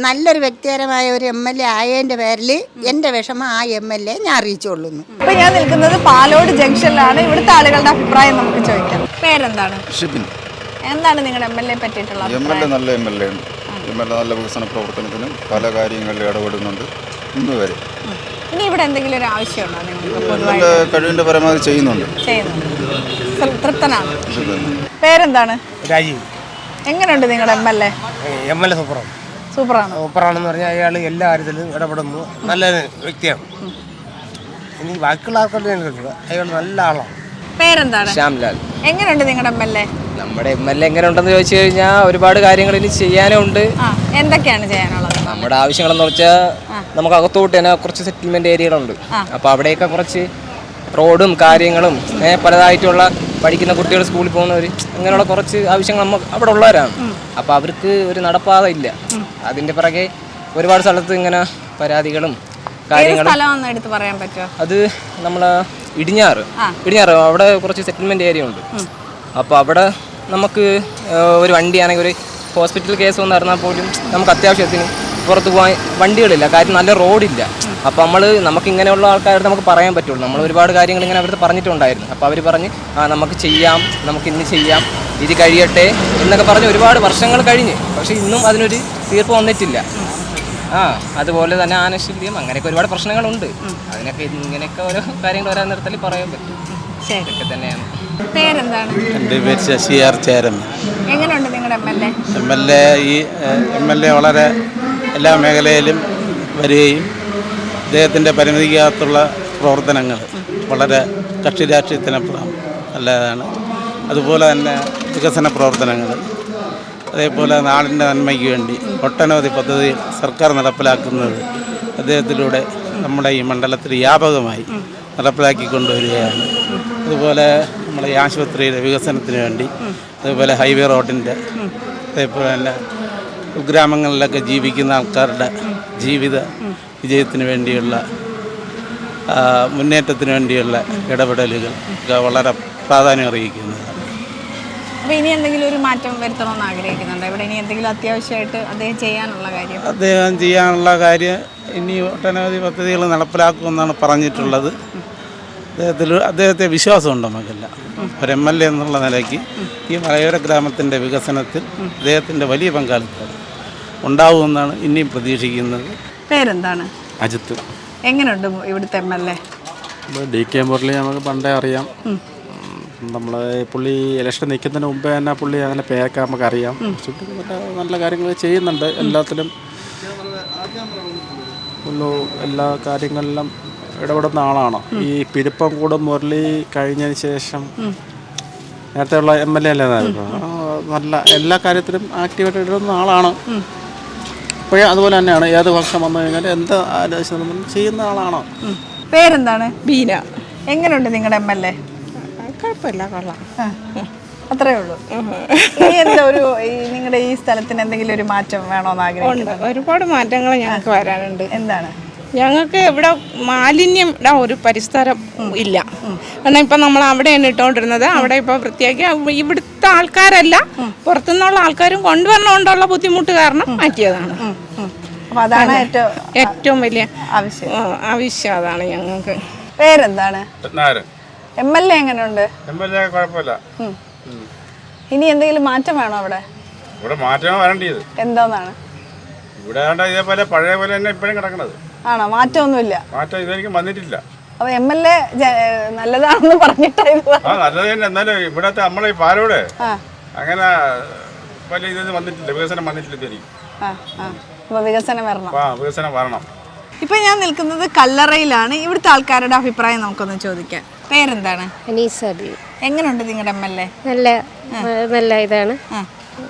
നല്ലൊരു വ്യക്തിപരമായ ഒരു MLA ആയതിൻ്റെ പേരിൽ എൻ്റെ വിഷമം ആ MLA ഞാൻ അറിയിച്ചുകൊള്ളുന്നു. ഇപ്പൊ ഞാൻ നിൽക്കുന്നത് പാലോട് ജംഗ്ഷനിലാണ്. ഇവിടുത്തെ ആളുകളുടെ അഭിപ്രായം നമുക്ക് ചോദിക്കാം. പേരെന്താണ്? ഷിബിൻ. എന്താണ് നിങ്ങളുടെ MLA പറ്റിയിട്ടുള്ള MLA നല്ല MLA ആണ്. MLA നല്ല വികസന പ്രവർത്തനത്തിനും പല കാര്യങ്ങളിൽ ഇടപെടുന്നുണ്ട് ഇന്ന് വരെ. ഇനി ഇവിടെ എന്തെങ്കിലും ഒരു ആവശ്യമുണ്ടോ നിങ്ങൾക്ക്? നല്ല കഴിവിൻ്റെ പരമാവധി ചെയ്യുന്നുണ്ട്. തൃപ്തനാണ്. പേരെന്താണ്? രാജീവ്. എങ്ങനെയുണ്ട് നിങ്ങളുടെ MLA? സൂപ്പറാണ്. സൂപ്പറാണെന്ന് പറഞ്ഞാൽ അയാൾ എല്ലാ കാര്യത്തിലും ഇടപെടുന്നു. നല്ലൊരു വ്യക്തിയാണ്. ഇനി ബാക്കിയുള്ള ആൾക്കാരുടെ അയാൾ നല്ല ആളാണ്. പേരെന്താണ്? ശ്യാംലാൽ. എങ്ങനെയുണ്ട് നിങ്ങളുടെ MLA? നമ്മുടെ MLA എങ്ങനെ ഉണ്ടെന്ന് ചോദിച്ചു കഴിഞ്ഞാൽ ഒരുപാട് കാര്യങ്ങൾ ഇനി ചെയ്യാനും ഉണ്ട്. എന്തൊക്കെയാണ് ചെയ്യാനുള്ളത്? നമ്മുടെ ആവശ്യങ്ങളെന്ന് വെച്ചാൽ നമുക്ക് അകത്തോട്ട് തന്നെ കുറച്ച് സെറ്റിൽമെൻറ്റ് ഏരിയകളുണ്ട്. അപ്പോൾ അവിടെയൊക്കെ കുറച്ച് റോഡും കാര്യങ്ങളും പലതായിട്ടുള്ള പഠിക്കുന്ന കുട്ടികൾ സ്കൂളിൽ പോകുന്നവർ അങ്ങനെയുള്ള കുറച്ച് ആവശ്യങ്ങൾ നമുക്ക് അവിടെ ഉള്ളവരാണ്. അപ്പോൾ അവർക്ക് ഒരു നടപ്പാത ഇല്ല. അതിൻ്റെ പിറകെ ഒരുപാട് സ്ഥലത്ത് ഇങ്ങനെ പരാതികളും കാര്യങ്ങളും. എടുത്ത് പറയാൻ പറ്റുമോ? അത് നമ്മളെ ഇടിഞ്ഞാറ് അവിടെ കുറച്ച് സെറ്റിൽമെൻറ്റ് ഏരിയ ഉണ്ട്. അപ്പോൾ അവിടെ നമുക്ക് ഒരു വണ്ടിയാണെങ്കിൽ ഒരു ഹോസ്പിറ്റൽ കേസ് വന്ന് നടന്നാൽ പോലും നമുക്ക് അത്യാവശ്യത്തിന് പുറത്ത് പോകാൻ വണ്ടികളില്ല. കാര്യം നല്ല റോഡില്ല. അപ്പോൾ നമുക്ക് ഇങ്ങനെയുള്ള ആൾക്കാരുടെ നമുക്ക് പറയാൻ പറ്റുള്ളൂ. നമ്മൾ ഒരുപാട് കാര്യങ്ങൾ ഇങ്ങനെ അവരുടെ പറഞ്ഞിട്ടുണ്ടായിരുന്നു. അപ്പോൾ അവർ പറഞ്ഞ് നമുക്ക് ചെയ്യാം, നമുക്ക് ഇന്ന് ചെയ്യാം, ഇത് കഴിയട്ടെ എന്നൊക്കെ പറഞ്ഞ് ഒരുപാട് വർഷങ്ങൾ കഴിഞ്ഞ്. പക്ഷേ ഇന്നും അതിനൊരു തീർപ്പ് വന്നിട്ടില്ല. അതുപോലെ തന്നെ ആനശല്യം അങ്ങനെയൊക്കെ ഒരുപാട് പ്രശ്നങ്ങളുണ്ട്. അതിനൊക്കെ ഇങ്ങനെയൊക്കെ ഓരോ കാര്യങ്ങൾ വരാൻ നിർത്തൽ പറയാൻ പറ്റും. ഇതൊക്കെ തന്നെയാണ്. പേരെന്താണ്? എൻ്റെ പേര് ശശി ആർ ചേരൻ. എങ്ങനെയുണ്ട് നിങ്ങളുടെ എം എൽ എ വളരെ എല്ലാ മേഖലയിലും വരികയും അദ്ദേഹത്തിൻ്റെ പരിമിതിക്കകത്തുള്ള പ്രവർത്തനങ്ങൾ വളരെ കക്ഷി രാഷ്ട്രീയത്തിനപ്പുറം നല്ലതാണ്. അതുപോലെ തന്നെ വികസന പ്രവർത്തനങ്ങൾ, അതേപോലെ നാടിൻ്റെ നന്മയ്ക്ക് വേണ്ടി ഒട്ടനവധി പദ്ധതികൾ സർക്കാർ നടപ്പിലാക്കുന്നത് അദ്ദേഹത്തിലൂടെ നമ്മുടെ ഈ മണ്ഡലത്തിൽ വ്യാപകമായി നടപ്പിലാക്കി കൊണ്ടുവരികയാണ്. അതുപോലെ നമ്മുടെ ഈ ആശുപത്രിയുടെ വികസനത്തിന് വേണ്ടി, അതുപോലെ ഹൈവേ റോഡിൻ്റെ, അതേപോലെ തന്നെ ഗ്രാമങ്ങളിലൊക്കെ ജീവിക്കുന്ന ആൾക്കാരുടെ ജീവിത വിജയത്തിന് വേണ്ടിയുള്ള മുന്നേറ്റത്തിന് വേണ്ടിയുള്ള ഇടപെടലുകൾ വളരെ പ്രാധാന്യം അറിയിക്കുന്നതാണ്. അപ്പോൾ ഇനി എന്തെങ്കിലും ഒരു മാറ്റം വരുത്തണമെന്ന് ആഗ്രഹിക്കുന്നുണ്ടോ? ഇവിടെ ഇനി എന്തെങ്കിലും അത്യാവശ്യമായിട്ട് അദ്ദേഹം ചെയ്യാനുള്ള കാര്യം ഇനി ഒട്ടനവധി പദ്ധതികൾ നടപ്പിലാക്കുമെന്നാണ് പറഞ്ഞിട്ടുള്ളത്. അദ്ദേഹത്തെ വിശ്വാസമുണ്ട് നമുക്കെല്ലാം. ഒരു MLA എന്നുള്ള നിലയ്ക്ക് ഈ മലയോര ഗ്രാമത്തിൻ്റെ വികസനത്തിൽ അദ്ദേഹത്തിൻ്റെ വലിയ പങ്കാളിത്തം ഉണ്ടാവുമെന്നാണ് ഇനിയും പ്രതീക്ഷിക്കുന്നത്. പേരെന്താണ്? അജിത്ത്. എങ്ങനെയുണ്ട് ഇവിടുത്തെ MLA? DK മുരളി നമുക്ക് പണ്ടേ അറിയാം. നമ്മൾ പുള്ളി ഇലക്ഷൻ നിൽക്കുന്നതിന് മുമ്പേ തന്നെ പുള്ളി അങ്ങനെ പേയൊക്കെ നമുക്കറിയാം. നല്ല കാര്യങ്ങൾ ചെയ്യുന്നുണ്ട്. എല്ലാത്തിലും എല്ലാ കാര്യങ്ങളിലും ഇടപെടുന്ന ആളാണ്. ഈ പിരിപ്പംകൂട് മുരളി കഴിഞ്ഞതിന് ശേഷം നേരത്തെയുള്ള MLA അല്ലായിരുന്നു. നല്ല എല്ലാ കാര്യത്തിലും ആക്റ്റീവായിട്ട് ഇടുന്ന ആളാണ്. ഇപ്പോഴേ അതുപോലെ തന്നെയാണ്. ഏത് വർഷം വന്നു കഴിഞ്ഞാൽ എന്ത് ആലോചന ചെയ്യുന്ന ആളാണ്. പേരെന്താണ്? ബീന. എങ്ങനെയുണ്ട് നിങ്ങളുടെ MLA? കുഴപ്പമില്ല, കൊള്ളാം. അത്രേ ഉള്ളൂ. എന്താ നിങ്ങളുടെ ഈ സ്ഥലത്തിന് എന്തെങ്കിലും ഒരു മാറ്റം വേണോന്ന് ആഗ്രഹിക്കുന്നുണ്ട്? ഒരുപാട് മാറ്റങ്ങൾ ഞങ്ങൾക്ക് വരാനുണ്ട്. എന്താണ്? ഞങ്ങൾക്ക് ഇവിടെ മാലിന്യം ഒരു പരിസരം ഇല്ല. കാരണം ഇപ്പം നമ്മൾ അവിടെയാണ് ഇട്ടുകൊണ്ടിരുന്നത്. അവിടെ ഇപ്പോൾ വൃത്തിയാക്കി ഇവിടുത്തെ ആൾക്കാരല്ല, പുറത്തുനിന്നുള്ള ആൾക്കാരും കൊണ്ടുവരണോണ്ടുള്ള ബുദ്ധിമുട്ട് കാരണം മാറ്റിയതാണ്. അതാണ് ഏറ്റവും വലിയ ആവശ്യം. അതാണ് ഞങ്ങൾക്ക്. പേരെന്താണ്? MLA എങ്ങനെയുണ്ട്? കുഴപ്പമില്ല. ഇനി എന്തെങ്കിലും മാറ്റം വേണോ അവിടെ? ഇവിടെ മാറ്റം വരേണ്ടത് എന്താന്നാണ്? ഇവിടെ ഇതേപോലെ പഴയ പോലെ തന്നെ ഇപ്പോഴും കിടക്കണത്. ആണോ? മാറ്റമൊന്നുമില്ല. മാറ്റം ഇതെനിക്ക് വന്നിട്ടില്ല. അപ്പൊ MLA നല്ലതാണെന്ന് പറഞ്ഞിട്ടായിരുന്നു. നല്ലത് തന്നെ. എന്നാലും ഇവിടത്തെ നമ്മളെ ഈ പാലോട് അങ്ങനെ വലിയ ഇതൊന്നും വന്നിട്ടില്ല, വികസനം വന്നിട്ടില്ല. വികസനം വരണം. വികസനം വരണം. ഇപ്പൊ ഞാൻ നിൽക്കുന്നത് കല്ലറയിലാണ്. ഇവിടുത്തെ ആൾക്കാരുടെ അഭിപ്രായം നമുക്കൊന്ന് ചോദിക്കാം. പേരെന്താണ്? അനീസബി. എങ്ങനെയുണ്ട് നിങ്ങളുടെ MLA? നല്ല ഇതാണ്.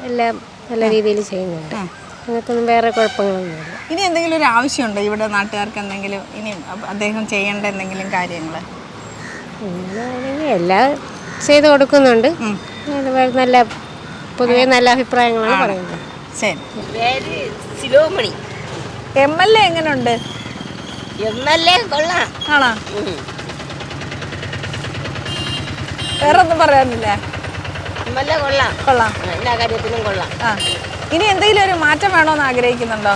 എല്ലാം നല്ല രീതിയിൽ ചെയ്യുന്നുണ്ട്. അങ്ങനത്തൊന്നും വേറെ കുഴപ്പങ്ങളൊന്നുമില്ല. ഇനി എന്തെങ്കിലും ഒരു ആവശ്യമുണ്ടോ ഇവിടെ നാട്ടുകാർക്ക്? എന്തെങ്കിലും ഇനി അദ്ദേഹം ചെയ്യേണ്ട എന്തെങ്കിലും കാര്യങ്ങൾ? എല്ലാം ചെയ്ത് കൊടുക്കുന്നുണ്ട്. നല്ല പൊതുവെ നല്ല അഭിപ്രായങ്ങളാണ് പറയുന്നത്. ശരി. ശിലോമണി. MLA എങ്ങനെയുണ്ട്? MLA കൊള്ളാം. ആണോ? വേറെ ഒന്നും പറയാനില്ല. MLA കൊള്ളാം. എല്ലാ കാര്യത്തിലും കൊള്ളാം. ഇനി എന്തെങ്കിലും ഒരു മാറ്റം വേണോന്ന് ആഗ്രഹിക്കുന്നുണ്ടോ?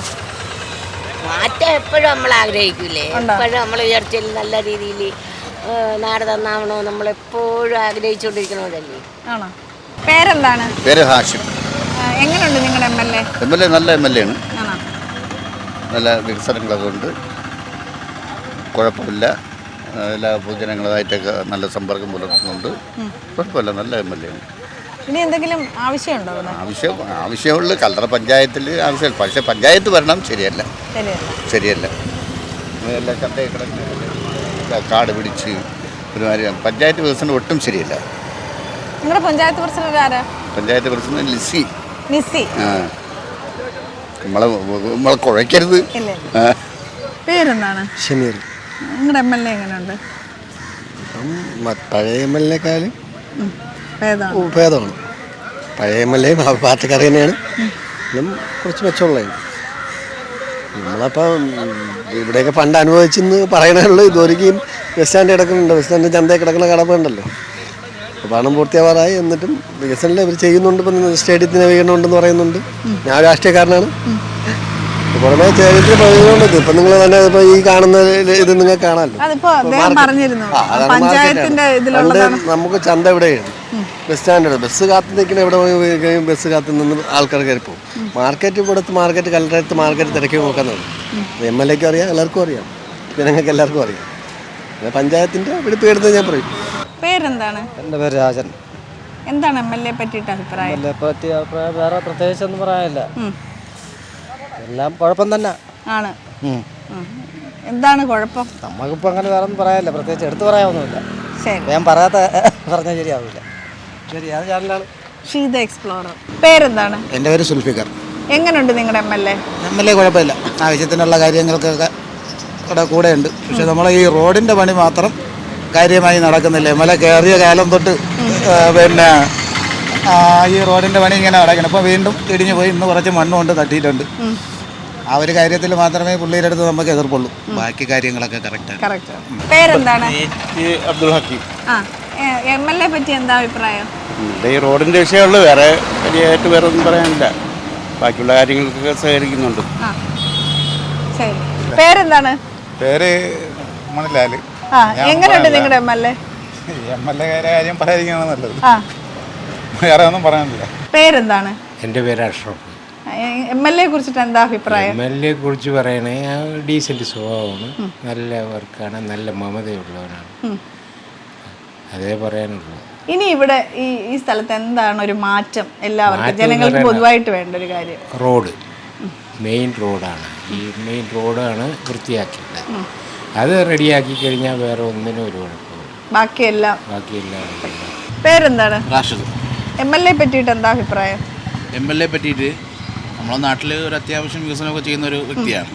മാറ്റം എപ്പോഴും നമ്മൾ ആഗ്രഹിക്കൂലേ? എപ്പോഴും നമ്മൾ വിചാരിച്ചാൽ നല്ല രീതിയിൽ നാട് നന്നാവണോ നമ്മളെപ്പോഴും ആഗ്രഹിച്ചുകൊണ്ടിരിക്കണതല്ലേ. ആണോ? പേരെന്താണ്? പേര് ഹാഷിം. എങ്ങനെയുണ്ട് നിങ്ങളുടെ MLA? നല്ല MLA ആണ്. നല്ല വികസനങ്ങളൊക്കെ ഉണ്ട്, കുഴപ്പമില്ല. എല്ലാ പൊതുജനങ്ങളുമായിട്ടൊക്കെ നല്ല സമ്പർക്കം പുലർത്തുന്നുണ്ട്. കുഴപ്പമില്ല, നല്ല MLA ആണ്. ഇനി എന്തെങ്കിലും ആവശ്യമുണ്ടോ? ആവശ്യമുള്ള കല്ലറ പഞ്ചായത്തിൽ ആവശ്യമില്ല. പക്ഷേ പഞ്ചായത്ത് ഭരണം ശരിയല്ല. എല്ലാ കാട് പിടിച്ച് ഒരുമാതിരി പഞ്ചായത്ത് വികസനം ഒട്ടും ശരിയല്ല. നിങ്ങളുടെ പഞ്ചായത്ത് പ്രസിഡന്റ് ആരാ? പഞ്ചായത്ത് പ്രസിഡന്റ് ലിസി. നിസി. നമ്മളെ കുഴയ്ക്കരുത്. പേരെന്താണ്? ഷമീർ. നിങ്ങളുടെ MLA എങ്ങനെയുണ്ട്? പഴയ MLA-ക്കാളും ഭേദമാണ്. ഭേദമാണ്. പഴയ MLA പാർട്ടിക്കാർ തന്നെയാണ്, കുറച്ച് മെച്ചമുള്ളതാണ്. നമ്മളപ്പം ഇവിടെയൊക്കെ പണ്ട് അനുഭവിച്ചെന്ന് പറയണുള്ളൂ. ഇതുവരെയും ബസ് സ്റ്റാൻഡ് കിടക്കുന്നുണ്ട്, ബസ് സ്റ്റാൻഡ് ചന്തയിൽ കിടക്കുന്ന കടപ്പുണ്ടല്ലോ, പണം പൂർത്തിയാവാറായി. എന്നിട്ടും വികസനം ഇവർ ചെയ്യുന്നുണ്ട്. ഇപ്പം സ്റ്റേഡിയത്തിന് വീണുണ്ടെന്ന് പറയുന്നുണ്ട്. ഞാൻ രാഷ്ട്രീയക്കാരനാണ്. പുറമെ സ്റ്റേഡിയത്തിന് പ്രയോജനമുണ്ട്. ഇപ്പം നിങ്ങൾ തന്നെ ഇപ്പം ഈ കാണുന്ന ഇത് നിങ്ങൾക്ക് കാണാമല്ലോ. പണ്ട് നമുക്ക് ചന്ത എവിടെയാണ്, ബസ് സ്റ്റാൻഡ്, ബസ് കാത്തു നിൽക്കുന്ന എവിടെ പോയി ബസ് കാത്തു നിന്ന് ആൾക്കാർ കയറി പോകും. മാർക്കറ്റ് കൊടുത്ത് മാർക്കറ്റ് കലറെടുത്ത് മാർക്കറ്റ് തിരക്കി നോക്കുന്നത് MLA-ക്കും അറിയാം, എല്ലാവർക്കും അറിയാം, ജനങ്ങൾക്ക് എല്ലാവർക്കും അറിയാം. പഞ്ചായത്തിൻ്റെ വെടിപ്പെടുത്ത് ഞാൻ പറയും. പേരെന്താണ്? എൻ്റെ പേര് രാജൻ. എന്താണ് MLA പറ്റിയിട്ട് അഭിപ്രായം? അഭിപ്രായം വേറെ പ്രത്യേകിച്ചൊന്നും പറയാനില്ല, എല്ലാം കുഴപ്പം തന്നെ ആണ്. എന്താണ് കുഴപ്പം? നമുക്കിപ്പോൾ അങ്ങനെ വേറെ ഒന്നും പറയാനില്ല, പ്രത്യേകിച്ച് എടുത്തു പറയാനൊന്നുമില്ല. ശരി, ഞാൻ പറഞ്ഞാൽ ശരിയാവില്ല. ശരി, അത് ചാനലാണ് ഷീത എക്സ്പ്ലോറർ. പേരെന്താണ്? എൻ്റെ പേര് സുൽഫിക്കർ. എങ്ങനെയുണ്ട് നിങ്ങളുടെ MLA? കുഴപ്പമില്ല, ആവശ്യത്തിനുള്ള കാര്യങ്ങൾക്കൊക്കെ കൂടെ ഉണ്ട്. പക്ഷെ നമ്മൾ ഈ റോഡിൻ്റെ പണി മാത്രം കാര്യമായി നടക്കുന്നില്ല. MLA കയറിയ കാലം തൊട്ട് പിന്നെ ഈ റോഡിൻ്റെ പണി ഇങ്ങനെ നടക്കണം. ഇപ്പോൾ വീണ്ടും ഇടിഞ്ഞു പോയി, ഇന്ന് കുറച്ച് മണ്ണ് കൊണ്ട് തട്ടിയിട്ടുണ്ട്. ആ ഒരു കാര്യത്തിൽ മാത്രമേ പുള്ളിയുടെ അടുത്ത് നമുക്ക് എതിർപ്പുള്ളൂ, ബാക്കി കാര്യങ്ങളൊക്കെ കറക്റ്റാണ്. പേരെന്താണ്? അബ്ദുൽ ഹക്കീം. MLA പറ്റി എന്താ അഭിപ്രായം? ഈ റോഡിൻ്റെ വിഷയമുള്ളൂ, വേറെ വലിയായിട്ട് വേറെ ഒന്നും പറയാനില്ല. ബാക്കിയുള്ള കാര്യങ്ങൾക്കൊക്കെ സഹകരിക്കുന്നുണ്ട്. ശരി, പേരെന്താണ്? പേര് മണിലാൽ. എങ്ങനെയുണ്ട് നിങ്ങളുടെ MLA? MLA കാര്യം പറയാതിരിക്കുകയാണ് നല്ലത്, വേറെ ഒന്നും പറയാനില്ല. പേരെന്താണ്? എൻ്റെ പേര് അഷ്റഫ്. MLA കുറിച്ചിട്ട് എന്താ അഭിപ്രായം? MLA കുറിച്ച് പറയണേ, ഡീസൻറ്റ് സ്വഭാവമാണ്, നല്ല വർക്കാണ്, നല്ല മമതയുള്ളവനാണ്, അതേ പറയാനുള്ളൂ. ഇനി ഇവിടെ ഈ സ്ഥലത്ത് എന്താണ് ഒരു മാറ്റം എല്ലാവർക്കും ജനങ്ങൾക്ക് പൊതുവായിട്ട് വേണ്ട ഒരു കാര്യം? റോഡ്, മെയിൻ റോഡാണ്. ഈ മെയിൻ റോഡാണ് വൃത്തിയാക്കേണ്ടത്. അത് റെഡിയാക്കി കഴിഞ്ഞാൽ വേറെ ഒന്നിനും ഒരു കുഴപ്പമില്ല, ബാക്കിയെല്ലാം. പേരെന്താണ്? റാഷിദ്. MLA പറ്റിയിട്ട് എന്താ അഭിപ്രായം? MLA പറ്റിയിട്ട് നമ്മുടെ നാട്ടിൽ ഒരു അത്യാവശ്യം വികസനമൊക്കെ ചെയ്യുന്ന ഒരു വ്യക്തിയാണ്.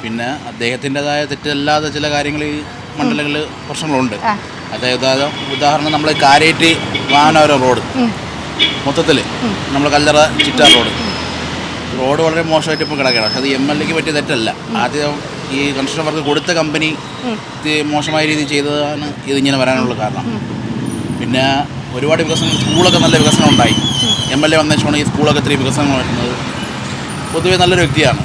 പിന്നെ അദ്ദേഹത്തിൻ്റെതായ തെറ്റല്ലാതെ ചില കാര്യങ്ങൾ ഈ മണ്ഡലങ്ങളിൽ പ്രശ്നങ്ങളുണ്ട്. അതായത് ഉദാഹരണം നമ്മൾ കാരേറ്റ് വാഹനപുരം റോഡ് മൊത്തത്തിൽ നമ്മൾ കല്ലറ ചിറ്റാർ റോഡ് വളരെ മോശമായിട്ട് ഇപ്പോൾ കിടക്കുകയാണ്. പക്ഷെ അത് MLA-ക്ക് പറ്റിയ തെറ്റല്ല. ആദ്യം ഈ കൺസ്ട്രക്ഷൻ വർക്ക് കൊടുത്ത കമ്പനി മോശമായ രീതിയിൽ ചെയ്തതാണ് ഇതിങ്ങനെ വരാനുള്ള കാരണം. പിന്നെ ഒരുപാട് വികസനം, സ്കൂളൊക്കെ നല്ല വികസനം ഉണ്ടായി. MLA വന്ന ശേഷമാണ് ഈ സ്കൂളൊക്കെ ഇത്രയും വികസനം വരുന്നത്. പൊതുവെ നല്ലൊരു വ്യക്തിയാണ്,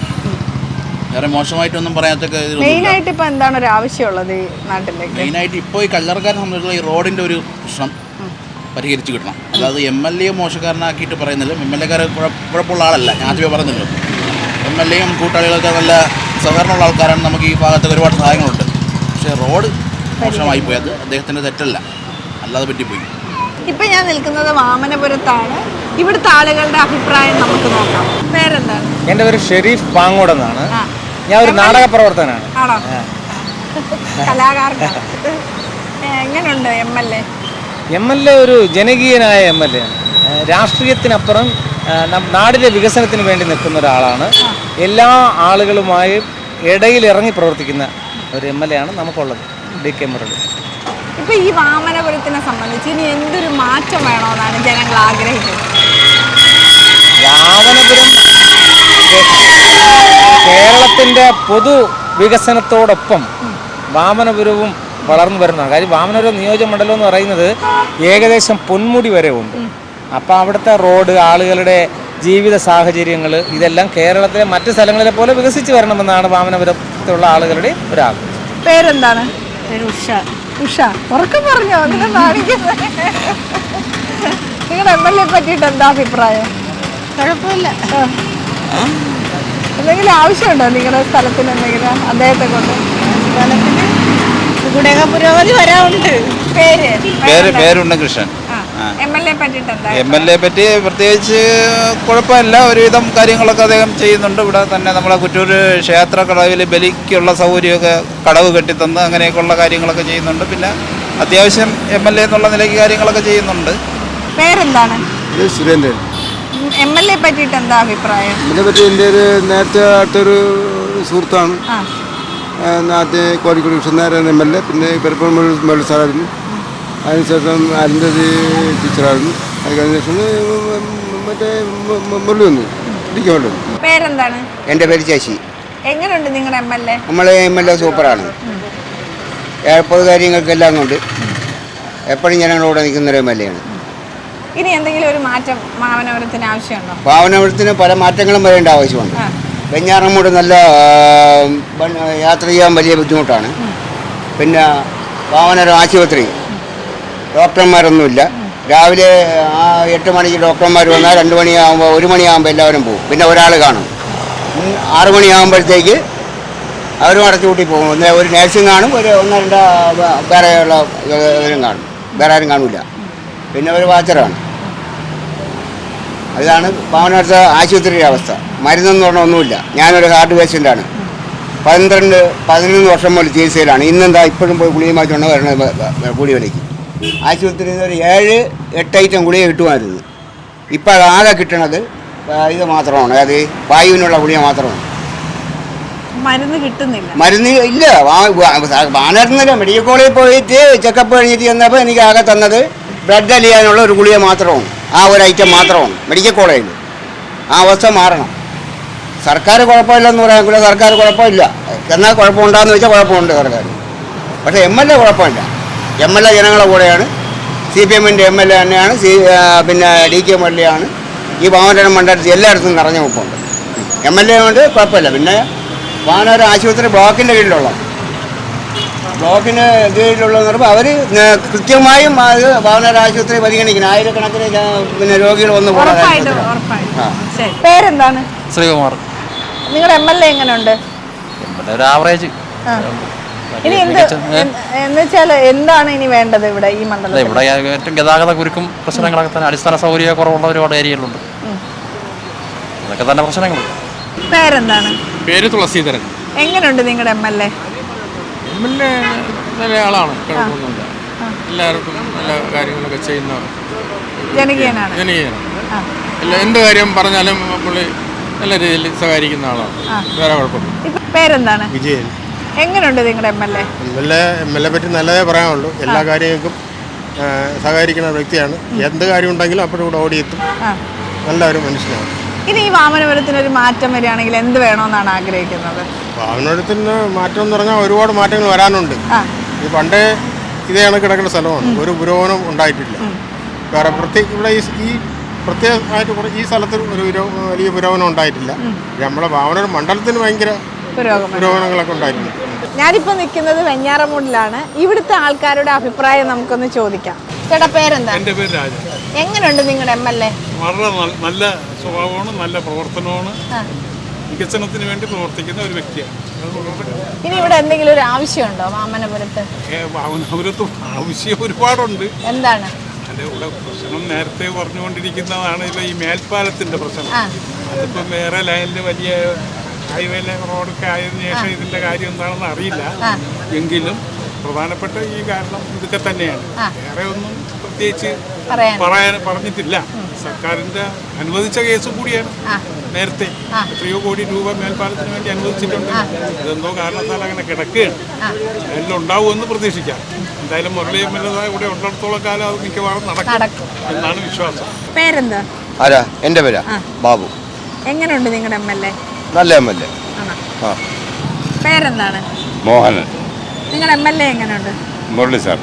വേറെ മോശമായിട്ടൊന്നും പറയാത്തൊക്കെ. മെയിനായിട്ട് ഇപ്പോൾ എന്താണ് ഒരു ആവശ്യമുള്ളത് ഈ നാട്ടിലേക്ക്? മെയിനായിട്ട് ഇപ്പോൾ ഈ കല്ലറക്കാരെ സംബന്ധിച്ചുള്ള ഈ റോഡിൻ്റെ ഒരു പ്രശ്നം പരിഹരിച്ച് കിട്ടണം. അതായത് MLA മോശക്കാരനാക്കിയിട്ട് പറയുന്നില്ല, MLA-ക്കാർ കുഴപ്പമുള്ള ആളല്ല, ഞാൻ ആദ്യമേ പറഞ്ഞല്ലോ. MLA-യും കൂട്ടാളികളൊക്കെ നല്ല സഹകരണമുള്ള ആൾക്കാരാണ്, നമുക്ക് ഈ ഭാഗത്തൊക്കെ ഒരുപാട് സഹായങ്ങളുണ്ട്. പക്ഷേ റോഡ് മോശമായി പോയി, അത് അദ്ദേഹത്തിൻ്റെ തെറ്റല്ല, അല്ലാതെ പറ്റിപ്പോയി. ഇപ്പം ഞാൻ നിൽക്കുന്നത് വാമനപുരത്താണ്. ഇവിടുത്തെ ആളുകളുടെ അഭിപ്രായം നമുക്ക് നോക്കാം. പേരെന്താണ്? എൻ്റെ പേര് ഷെരീഫ് പാങ്ങോട് എന്നാണ്. ഞാൻ ഒരു നാടക പ്രവർത്തകനാണ്. ആണോ? കലാകാരനാണ്. എങ്ങനെയുണ്ട് MLA? MLA ഒരു ജനകീയനായ MLA ആണ്. രാഷ്ട്രീയത്തിനപ്പുറം നാടിൻ്റെ വികസനത്തിന് വേണ്ടി നിൽക്കുന്ന ഒരാളാണ്. എല്ലാ ആളുകളുമായും ഇടയിലിറങ്ങി പ്രവർത്തിക്കുന്ന ഒരു MLA ആണ് നമുക്കുള്ളത്, DK മുരളി. ഇപ്പൊ ഈ വാമനപുരത്തിനെ സംബന്ധിച്ച് ഇനി എന്തൊരു മാറ്റം വേണമെന്നാണ് ജനങ്ങൾ ആഗ്രഹിക്കുന്നത്? വാമനപുരം കേരളത്തിൻ്റെ പൊതു വികസനത്തോടൊപ്പം വാമനപുരവും വളർന്നു വരുന്നതാണ്. കാര്യം വാമനപുരം നിയോജകമണ്ഡലം എന്ന് പറയുന്നത് ഏകദേശം പൊന്മുടി വരെ ഉണ്ട്. അപ്പോൾ അവിടുത്തെ റോഡ്, ആളുകളുടെ ജീവിത സാഹചര്യങ്ങൾ, ഇതെല്ലാം കേരളത്തിലെ മറ്റ് സ്ഥലങ്ങളിലെ പോലെ വികസിച്ച് വരണമെന്നാണ് വാമനപുരത്തുള്ള ആളുകളുടെ ഒരാഗ്രഹം. പേരെന്താണ്? ഉഷ. ഉഷ, ഉറക്കം പറഞ്ഞോ? നിങ്ങളുടെ MLA പറ്റിയിട്ട് എന്താ അഭിപ്രായം? കുഴപ്പമില്ല. എന്തെങ്കിലും ആവശ്യമുണ്ടോ നിങ്ങളുടെ സ്ഥലത്തിന്? എന്തെങ്കിലും അദ്ദേഹത്തെ കൊണ്ട് സ്ഥലത്തിന് ഇവിടെയൊക്കെ പുരോഗതി വരാറുണ്ട്. പേരുണ്ട് കൃഷ്ണൻ. MLA പറ്റിയിട്ട് എന്താ? MLA പറ്റി പ്രത്യേകിച്ച് കുഴപ്പമില്ല, ഒരുവിധം കാര്യങ്ങളൊക്കെ അദ്ദേഹം ചെയ്യുന്നുണ്ട്. ഇവിടെ തന്നെ നമ്മളെ കുറ്റൂർ ക്ഷേത്ര കടവിൽ ബലിക്കുള്ള സൗകര്യമൊക്കെ കടവ് കെട്ടിത്തന്ന് അങ്ങനെയൊക്കെയുള്ള കാര്യങ്ങളൊക്കെ ചെയ്യുന്നുണ്ട്. പിന്നെ അത്യാവശ്യം MLA എന്നുള്ള നിലയ്ക്ക് കാര്യങ്ങളൊക്കെ ചെയ്യുന്നുണ്ട്. പേരെന്താണ്? സുരേന്ദ്രൻ. MLA പറ്റിയിട്ട് എന്താ അഭിപ്രായം? ഇതിനെ പറ്റി എൻ്റെ ഒരു നേരത്തെ ആയിട്ടൊരു സുഹൃത്താണ്. ആദ്യം കോഴിക്കോട് കൃഷ്ണനാരായണൻ MLA, പിന്നെ പെരുപ്പം മേളി സാറായിരുന്നു. അതിനുശേഷം അരുന്ധതി ടീച്ചറായിരുന്നു. അത് കഴിഞ്ഞ ശേഷം മറ്റേ മുരളി വന്നു. പേരെന്താണ്? എൻ്റെ പേര് ശശി. എങ്ങനെയുണ്ട് നിങ്ങളുടെ MLA? നമ്മളെ MLA സൂപ്പറാണ്. പൊതു കാര്യങ്ങൾക്കെല്ലാം കൊണ്ട് എപ്പോഴും ജനങ്ങളോട് നിൽക്കുന്നൊരു MLA ആണ്. ഇനി എന്തെങ്കിലും ഒരു മാറ്റം വാമനപുരത്തിന് ആവശ്യമുണ്ടോ? വാമനപുരത്തിന് പല മാറ്റങ്ങളും വരേണ്ട ആവശ്യമുണ്ട്. വെഞ്ഞാറമ്മൂട് നല്ല യാത്ര ചെയ്യാൻ വലിയ ബുദ്ധിമുട്ടാണ്. പിന്നെ വാമനപുരം ആശുപത്രി ഡോക്ടർമാരൊന്നുമില്ല. രാവിലെ 8 മണിക്ക് ഡോക്ടർമാർ വന്നാൽ 2 മണിയാകുമ്പോൾ 1 മണിയാകുമ്പോൾ എല്ലാവരും പോകും. പിന്നെ ഒരാൾ കാണും. 6 മണിയാകുമ്പോഴത്തേക്ക് അവരും അടച്ചുകൂട്ടി പോകും. ഒരു നേഴ്സും കാണും, ഒരു 1-2 വേറെയുള്ള ഇവരും കാണും. വേറെ ആരും കാണില്ല. പിന്നെ ഒരു വാച്ചറാണ്. അതാണ് വാമനപുരത്തെ ആശുപത്രിയുടെ അവസ്ഥ. മരുന്നെന്ന് പറഞ്ഞാൽ ഒന്നുമില്ല. ഞാനൊരു ഹാർട്ട് പേഷ്യൻ്റാണ്. 11 വർഷം മുതൽ ചികിത്സയിലാണ്. ഇന്നെന്താ ഇപ്പോഴും പോയി ഗുളിക മാറ്റിക്കൊണ്ട് വരണത് കൂടി വിലയ്ക്ക്. ആശുപത്രിയിൽ നിന്ന് ഒരു 7-8 ഐറ്റം ഗുളിക കിട്ടുമായിരുന്നു. ഇപ്പോൾ ആകെ കിട്ടണത് ഇത് മാത്രമാണ്. അത് വായുവിനുള്ള ഗുളിക മാത്രമാണ്. മരുന്ന് കിട്ടുന്നില്ല. മരുന്ന് ഇല്ല. വാനരുന്നില്ല. മെഡിക്കൽ കോളേജിൽ പോയിട്ട് ചെക്കപ്പ് കഴിഞ്ഞിട്ട് ചെന്നപ്പോൾ എനിക്ക് ആകെ തന്നത് ബ്ലഡ് അലിയാനുള്ള ഒരു ഗുളിക മാത്രമാണ്. ആ ഒരു ഐറ്റം മാത്രമാണ് മെഡിക്കൽ കോളേജിൽ. ആ അവസ്ഥ മാറണം. സർക്കാർ കുഴപ്പമില്ലെന്ന് പറയാൻ കൂടെ സർക്കാർ കുഴപ്പമില്ല. എന്നാൽ കുഴപ്പമുണ്ടാന്ന് വെച്ചാൽ കുഴപ്പമുണ്ട് സർക്കാർ. പക്ഷേ MLA കുഴപ്പമില്ല. MLA ജനങ്ങളുടെ കൂടെയാണ്. CPM-ൻ്റെ MLA തന്നെയാണ്. പിന്നെ DK മുരളിയാണ്. ഈ വാമനപുരം മണ്ഡലത്തിൽ എല്ലായിടത്തും നിറഞ്ഞ മുപ്പുണ്ട്. MLA കൊണ്ട് കുഴപ്പമില്ല. പിന്നെ വാമനപുരം ആശുപത്രി ബ്ലോക്കിൻ്റെ കീഴിലുള്ള ബ്ലോക്കിന് കീഴിലുള്ളതെന്ന് പറയുമ്പോൾ അവർ കൃത്യമായും അത് വാമനപുരം ആശുപത്രി പരിഗണിക്കണം. ആയിരക്കണക്കിന് പിന്നെ രോഗികൾ വന്ന് പോകുന്നത്. പേരെന്താണ്? ശ്രീകുമാർ. നിങ്ങളുടെ MLA എങ്ങനെയുണ്ട്? ഒരു ആവറേജ്. ഇനി എന്നുവെച്ചാൽ എന്താണ് ഇനി വേണ്ടത് ഇവിടെ ഈ മണ്ഡലത്തിൽ? ഇവിടെ ഏറ്റവും ഗതാഗത കുരുക്കും പ്രശ്നങ്ങളൊക്കെ തന്നെ, അടിസ്ഥാന സൗകര്യ കുറവുള്ള ഒരുപാട് ഏരിയകളുണ്ട്. അതൊക്കെ തന്നെ പ്രശ്നങ്ങൾ. പേരെന്താണ്? പേര് തുളസീധരൻ. എങ്ങനെയുണ്ട് നിങ്ങളുടെ MLA? നല്ല ആളാണ്. കുഴപ്പമൊന്നുമില്ല. എല്ലാവർക്കും നല്ല കാര്യങ്ങളൊക്കെ ചെയ്യുന്ന ജനകീയനാണ്. എന്ത് കാര്യം പറഞ്ഞാലും പുള്ളി നല്ല രീതിയിൽ സഹകരിക്കുന്ന ആളാണ്. വേറെ കുഴപ്പമില്ല. പേരെന്താണ്? വിജയൻ. എങ്ങനെയുണ്ട് നിങ്ങളുടെ MLA? MLA പറ്റി നല്ലതേ പറയാനുള്ളൂ. എല്ലാ കാര്യങ്ങൾക്കും സഹകരിക്കുന്ന വ്യക്തിയാണ്. എന്ത് കാര്യം ഉണ്ടെങ്കിലും അപ്പോഴും കൂടെ ഓടിയെത്തും. നല്ല ഒരു മനുഷ്യനാണ്. ഇനി ഈ വാമനപുരത്തിന് ഒരു മാറ്റം വരികയാണെങ്കിൽ എന്ത് വേണമെന്നാണ് ആഗ്രഹിക്കുന്നത്? വാമനപുരത്തിന് മാറ്റം എന്ന് പറഞ്ഞാൽ ഒരുപാട് മാറ്റങ്ങൾ വരാനുണ്ട്. ഈ പണ്ടേ ഇതേ കണക്ക് കിടക്കുന്ന സ്ഥലമാണ്. ഒരു പുരോഗമനം ഉണ്ടായിട്ടില്ല. വേറെ ഇവിടെ ഈ പ്രത്യേകമായിട്ട് ഈ സ്ഥലത്ത് ഒരു വലിയ പുരോഗമനം ഉണ്ടായിട്ടില്ല. നമ്മളെ വാമനപുരം മണ്ഡലത്തിന് ഭയങ്കര പുരോഗമനങ്ങളൊക്കെ ഉണ്ടായിട്ടുണ്ട്. ഞാനിപ്പോൾ നിൽക്കുന്നത് വെഞ്ഞാറമൂടിലാണ്. ഇവിടുത്തെ ആൾക്കാരുടെ അഭിപ്രായം നമുക്കൊന്ന് ചോദിക്കാം. ചേട്ടാ പേരെന്താ? എൻ്റെ പേര് രാജ. എങ്ങനെയുണ്ട് നിങ്ങളുടെ MLA? വളരെ നല്ല സ്വഭാവമാണ്, നല്ല പ്രവർത്തനമാണ്. വികസനത്തിന് വേണ്ടി പ്രവർത്തിക്കുന്ന ഒരു വ്യക്തിയാണ്. ഇനി ഇവിടെ എന്തെങ്കിലും ഒരു ആവശ്യമുണ്ടോ വാമനപുരത്ത്? വാമനപുരത്ത് ആവശ്യം ഒരുപാടുണ്ട്. എന്താണ്? അതിലുള്ള പ്രശ്നം നേരത്തെ പറഞ്ഞുകൊണ്ടിരിക്കുന്നതാണ്. ഇപ്പോൾ ഈ മേൽപ്പാലത്തിൻ്റെ പ്രശ്നം. അതിപ്പം വേറെ ലൈനിൽ വലിയ ഹൈവേയിലെ റോഡൊക്കെ ആയതിനു ശേഷം ഇതിൻ്റെ കാര്യം എന്താണെന്ന് അറിയില്ല. എങ്കിലും പ്രധാനപ്പെട്ട ഈ കാരണം ഇതൊക്കെ തന്നെയാണ്. വേറെ ഒന്നും പ്രത്യേകിച്ച് പറഞ്ഞിട്ടില്ല. സർക്കാരിൻ്റെ അനുവദിച്ച കേസ് കൂടിയാണ്. നേരത്തെ എത്രയോ കോടി രൂപ മേൽപ്പാലത്തിന് വേണ്ടി അനുവദിച്ചിട്ടുണ്ട്. ഇതെന്തോ കാരണത്താൽ അങ്ങനെ കിടക്കുകയാണ്. എല്ലാം ഉണ്ടാവുമെന്ന് പ്രതീക്ഷിക്കാം. എന്തായാലും മുരളി MLA ഇവിടെ ഉള്ളിടത്തോളം കാലം അത് മിക്കവാറും നടക്കും എന്നാണ് വിശ്വാസം. പേരെന്താ? ആരാ? എൻ്റെ പേരാ ബാബു. എങ്ങനെയുണ്ട് നിങ്ങളുടെ MLA? നല്ല MLA. പേരെന്താണ്? മോഹനൻ. നിങ്ങളുടെ MLA എങ്ങനെയുണ്ട്? മുരളി സാർ.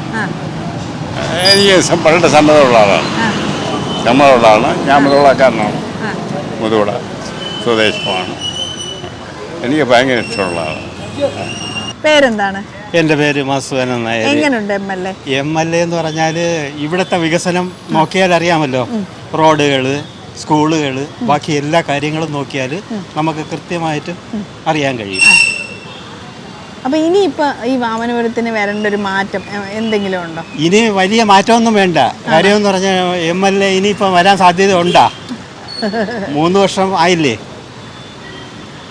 എനിക്ക് പണ്ട് സമ്മതമുള്ള ആളാണ്. ഞാൻ മുതുകുളക്കാരനാണ്. മുതുകുള സ്വദേശമാണ്. എനിക്ക് ഭയങ്കര ഇഷ്ടമുള്ള ആളാണ്. പേരെന്താണ്? എൻ്റെ പേര് മാസുവനൻ നായർ. എങ്ങനെയുണ്ട് MLA? MLA എന്ന് പറഞ്ഞാൽ ഇവിടുത്തെ വികസനം നോക്കിയാൽ അറിയാമല്ലോ. റോഡുകൾ, സ്കൂളുകൾ, ബാക്കി എല്ലാ കാര്യങ്ങളും നോക്കിയാൽ നമുക്ക് കൃത്യമായിട്ട് അറിയാൻ കഴിയും. അപ്പോൾ ഇനിയിപ്പോൾ ഈ വാമനപുരത്തിന് വരേണ്ട ഒരു മാറ്റം എന്തെങ്കിലും ഉണ്ടോ? ഇനി വലിയ മാറ്റമൊന്നും വേണ്ട. കാര്യമെന്ന് പറഞ്ഞാൽ MLA ഇനിയിപ്പോൾ വരാൻ സാധ്യത ഉണ്ടാ? 3 വർഷം ആയില്ലേ?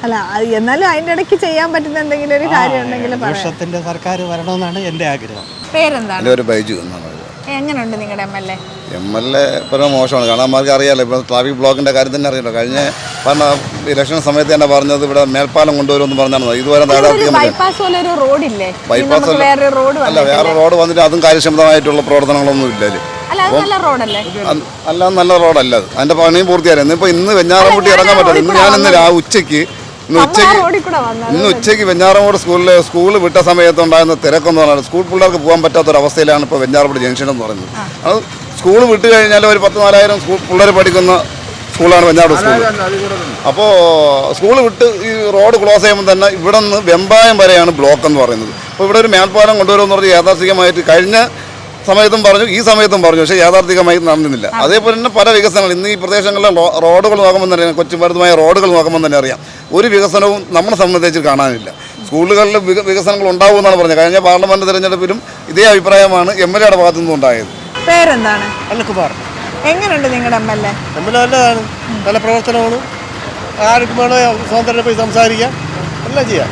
അല്ല, എന്നാലും അതിൻ്റെ ഇടയ്ക്ക് ചെയ്യാൻ പറ്റുന്ന എന്തെങ്കിലും ഒരു കാര്യം ഉണ്ടെങ്കിൽ വർഷത്തിൻ്റെ സർക്കാർ വരണമെന്നാണ് എൻ്റെ ആഗ്രഹം. പേരെന്താണ്? എൻ്റെ ഒരു ബൈജു എന്നാണ്. എങ്ങനെയുണ്ട് നിങ്ങളുടെ MLA? MLA ഇപ്പോൾ മോശമാണ്. കാരണം നമുക്ക് അറിയാമല്ലോ, ഇപ്പോൾ ട്രാഫിക് ബ്ലോക്കിൻ്റെ കാര്യം തന്നെ അറിയാമല്ലോ. കഴിഞ്ഞ കാരണം ഇലക്ഷൻ സമയത്ത് തന്നെ പറഞ്ഞത് ഇവിടെ മേൽപ്പാലം കൊണ്ടുവരുമെന്ന് പറഞ്ഞാണ് ഇതുവരെ ബൈപ്പാസ് പോലെ ഒരു റോഡില്ലേ ബൈപ്പാസ് വേറെ റോഡ് അല്ല വേറെ റോഡ് വന്നിട്ട് അതും കാര്യക്ഷമതമായിട്ടുള്ള പ്രവർത്തനങ്ങളൊന്നും ഇല്ല നല്ല റോഡല്ലേ അല്ല നല്ല റോഡല്ല അത് അതിന്റെ പണിയും പൂർത്തിയായിരുന്നു ഇന്ന് വെഞ്ഞാറമൂട്ടി ഇറങ്ങാൻ പറ്റില്ല ഇന്ന് ഞാൻ ഉച്ചയ്ക്ക് ഇന്ന് ഉച്ചയ്ക്ക് വെഞ്ഞാറമൂട് സ്കൂൾ വിട്ട സമയത്തുണ്ടായിരുന്ന തിരക്കെന്ന് പറഞ്ഞാൽ സ്കൂൾ പിള്ളേർക്ക് പോകാൻ പറ്റാത്തൊരവസ്ഥയിലാണ് ഇപ്പോൾ വെഞ്ഞാറമൂട് ജംഗ്ഷൻ എന്ന് പറയുന്നത് അത് സ്കൂൾ വിട്ട് കഴിഞ്ഞാൽ ഒരു 10,000-4,000 സ്കൂൾ പിള്ളേർ പഠിക്കുന്ന സ്കൂളാണ് വെഞ്ഞാറമൂട് സ്കൂൾ. അപ്പോൾ സ്കൂൾ വിട്ട് ഈ റോഡ് ക്ലോസ് ചെയ്യുമ്പോൾ തന്നെ ഇവിടെ നിന്ന് വെമ്പായം വരെയാണ് ബ്ലോക്ക് എന്ന് പറയുന്നത്. അപ്പോൾ ഇവിടെ ഒരു മേൽപ്പാലം കൊണ്ടുവരുമെന്ന് പറഞ്ഞ് യാഥാർത്ഥികമായിട്ട് കഴിഞ്ഞ സമയത്തും പറഞ്ഞു ഈ സമയത്തും പറഞ്ഞു, പക്ഷേ യാഥാർത്ഥികമായി നടന്നില്ല. അതേപോലെ തന്നെ പല വികസനങ്ങൾ ഇന്ന് ഈ പ്രദേശങ്ങളിലെ റോഡുകൾ നോക്കുമ്പോൾ തന്നെ കൊച്ചുമരുന്നുമായ റോഡുകൾ നോക്കുമ്പോൾ തന്നെ അറിയാം ഒരു വികസനവും നമ്മളെ സംബന്ധിച്ച് കാണാനില്ല. സ്കൂളുകളിൽ വികസനങ്ങൾ ഉണ്ടാവുമെന്നാണ് പറഞ്ഞത്. കഴിഞ്ഞ പാർലമെന്റ് തെരഞ്ഞെടുപ്പിലും ഇതേ അഭിപ്രായമാണ് MLA യുടെ ഭാഗത്തു നിന്നുണ്ടായത്. പേരെന്താണ്? അനിൽകുമാർ. എങ്ങനെയുണ്ട് നിങ്ങളുടെ MLA? നല്ലതാണ്, നല്ല പ്രവർത്തനമാണ്. ആർക്കും വേണോ സ്വതന്ത്രം പോയി സംസാരിക്കാം, എല്ലാം ചെയ്യാം,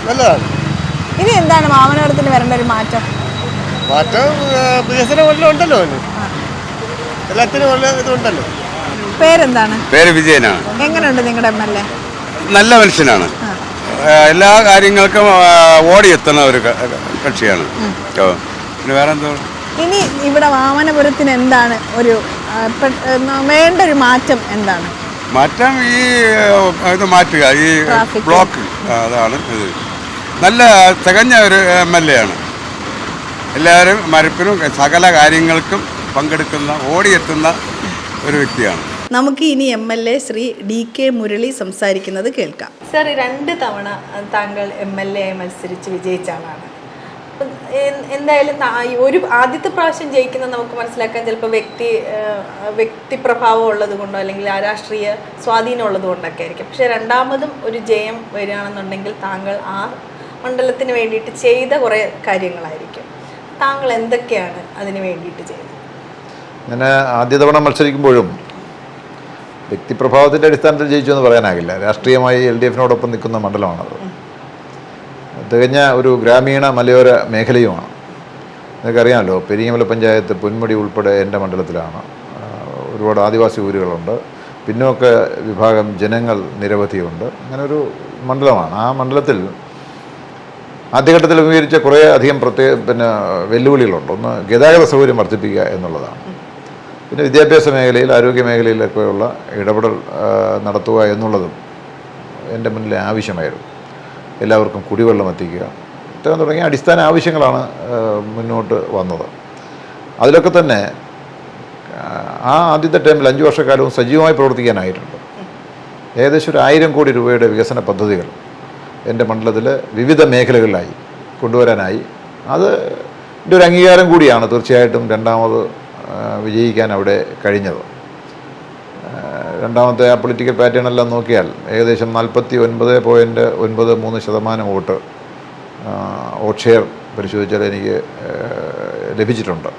നല്ലതാണ്. ഇനി എന്താണ് വാമനപുരത്തിന് വരേണ്ട ഒരു മാറ്റം? മാറ്റം വികസനം എല്ലാം ഉണ്ടല്ലോ, എല്ലാത്തിനും ഇതുണ്ടല്ലോ. പേരെന്താണ്? പേര് വിജയനാണ്. എങ്ങനെയുണ്ട് നിങ്ങളുടെ MLA? നല്ല മനുഷ്യനാണ്, എല്ലാ കാര്യങ്ങൾക്കും ഓടിയെത്തുന്ന ഒരു കക്ഷിയാണ്. പിന്നെ വേറെ എന്തോ ഇനി ഇവിടെ വാമനപുരത്തിന് എന്താണ് ഒരു വേണ്ട ഒരു മാറ്റം എന്താണ്? മാറ്റം ഈ ഇത് മാറ്റുക, ഈ ബ്ലോക്ക്, അതാണ് ഇത്. നല്ല തികഞ്ഞ ഒരു MLA ആണ്. എല്ലാവരും മരപ്പിനും സകല കാര്യങ്ങൾക്കും പങ്കെടുക്കുന്ന ഓടിയെത്തുന്ന ഒരു വ്യക്തിയാണ്. നമുക്ക് ഇനി MLA ശ്രീ DK മുരളി സംസാരിക്കുന്നത് കേൾക്കാം. സർ, 2 തവണ താങ്കൾ MLA ആയി മത്സരിച്ച് വിജയിച്ച ആളാണ്. എന്തായാലും ഒരു ആദ്യത്തെ പ്രാവശ്യം ജയിക്കുന്നത് നമുക്ക് മനസ്സിലാക്കാൻ ചിലപ്പോൾ വ്യക്തിപ്രഭാവം ഉള്ളത് കൊണ്ടോ അല്ലെങ്കിൽ ആ രാഷ്ട്രീയ സ്വാധീനം ഉള്ളത് കൊണ്ടൊക്കെ ആയിരിക്കും. പക്ഷേ രണ്ടാമതും ഒരു ജയം വരികയാണെന്നുണ്ടെങ്കിൽ താങ്കൾ ആ മണ്ഡലത്തിന് വേണ്ടിയിട്ട് ചെയ്ത കുറേ കാര്യങ്ങളായിരിക്കും. താങ്കൾ എന്തൊക്കെയാണ് അതിന് വേണ്ടിയിട്ട് ചെയ്തത്? ഞാൻ ആദ്യ തവണ മത്സരിക്കുമ്പോഴും വ്യക്തിപ്രഭാവത്തിൻ്റെ അടിസ്ഥാനത്തിൽ ജയിച്ചു എന്ന് പറയാനാകില്ല. രാഷ്ട്രീയമായി LDF-നോടൊപ്പം നിൽക്കുന്ന മണ്ഡലമാണത്. തികഞ്ഞ ഒരു ഗ്രാമീണ മലയോര മേഖലയുമാണ്. നിങ്ങൾക്കറിയാമല്ലോ, പെരിങ്ങമല പഞ്ചായത്ത് പൊന്മുടി ഉൾപ്പെടെ എൻ്റെ മണ്ഡലത്തിലാണ്. ഒരുപാട് ആദിവാസി ഊരുകളുണ്ട്, പിന്നോക്ക വിഭാഗം ജനങ്ങൾ നിരവധിയുണ്ട്. അങ്ങനെ ഒരു മണ്ഡലമാണ്. ആ മണ്ഡലത്തിൽ ആദ്യഘട്ടത്തിൽ അഭിമുഖീകരിച്ച കുറേ അധികം വെല്ലുവിളികളുണ്ട്. ഒന്ന് ഗതാഗത സൗകര്യം വർദ്ധിപ്പിക്കുക എന്നുള്ളതാണ്. പിന്നെ വിദ്യാഭ്യാസ മേഖലയിൽ, ആരോഗ്യ മേഖലയിലൊക്കെയുള്ള ഇടപെടൽ നടത്തുക എന്നുള്ളതും എൻ്റെ മുന്നിലെ ആവശ്യമായിരുന്നു. എല്ലാവർക്കും കുടിവെള്ളം എത്തിക്കുക, ഇത്തരം തുടങ്ങിയ അടിസ്ഥാന ആവശ്യങ്ങളാണ് മുന്നോട്ട് വന്നത്. അതിലൊക്കെ തന്നെ ആ ആദ്യത്തെ ടൈമിൽ 5 വർഷക്കാലവും സജീവമായി പ്രവർത്തിക്കാനായിട്ടുണ്ട്. ഏകദേശം ഒരു 1000 കോടി രൂപയുടെ വികസന പദ്ധതികൾ എൻ്റെ മണ്ഡലത്തിൽ വിവിധ മേഖലകളിലായി കൊണ്ടുവരാനായി. അത് ഒരു അംഗീകാരം കൂടിയാണ് തീർച്ചയായിട്ടും രണ്ടാമത് വിജയിക്കാൻ അവിടെ കഴിഞ്ഞത്. രണ്ടാമത്തെ ആ പൊളിറ്റിക്കൽ പാറ്റേൺ എല്ലാം നോക്കിയാൽ ഏകദേശം 49.93% വോട്ട് ഷെയർ പരിശോധിച്ചാൽ എനിക്ക് ലഭിച്ചിട്ടുണ്ട്.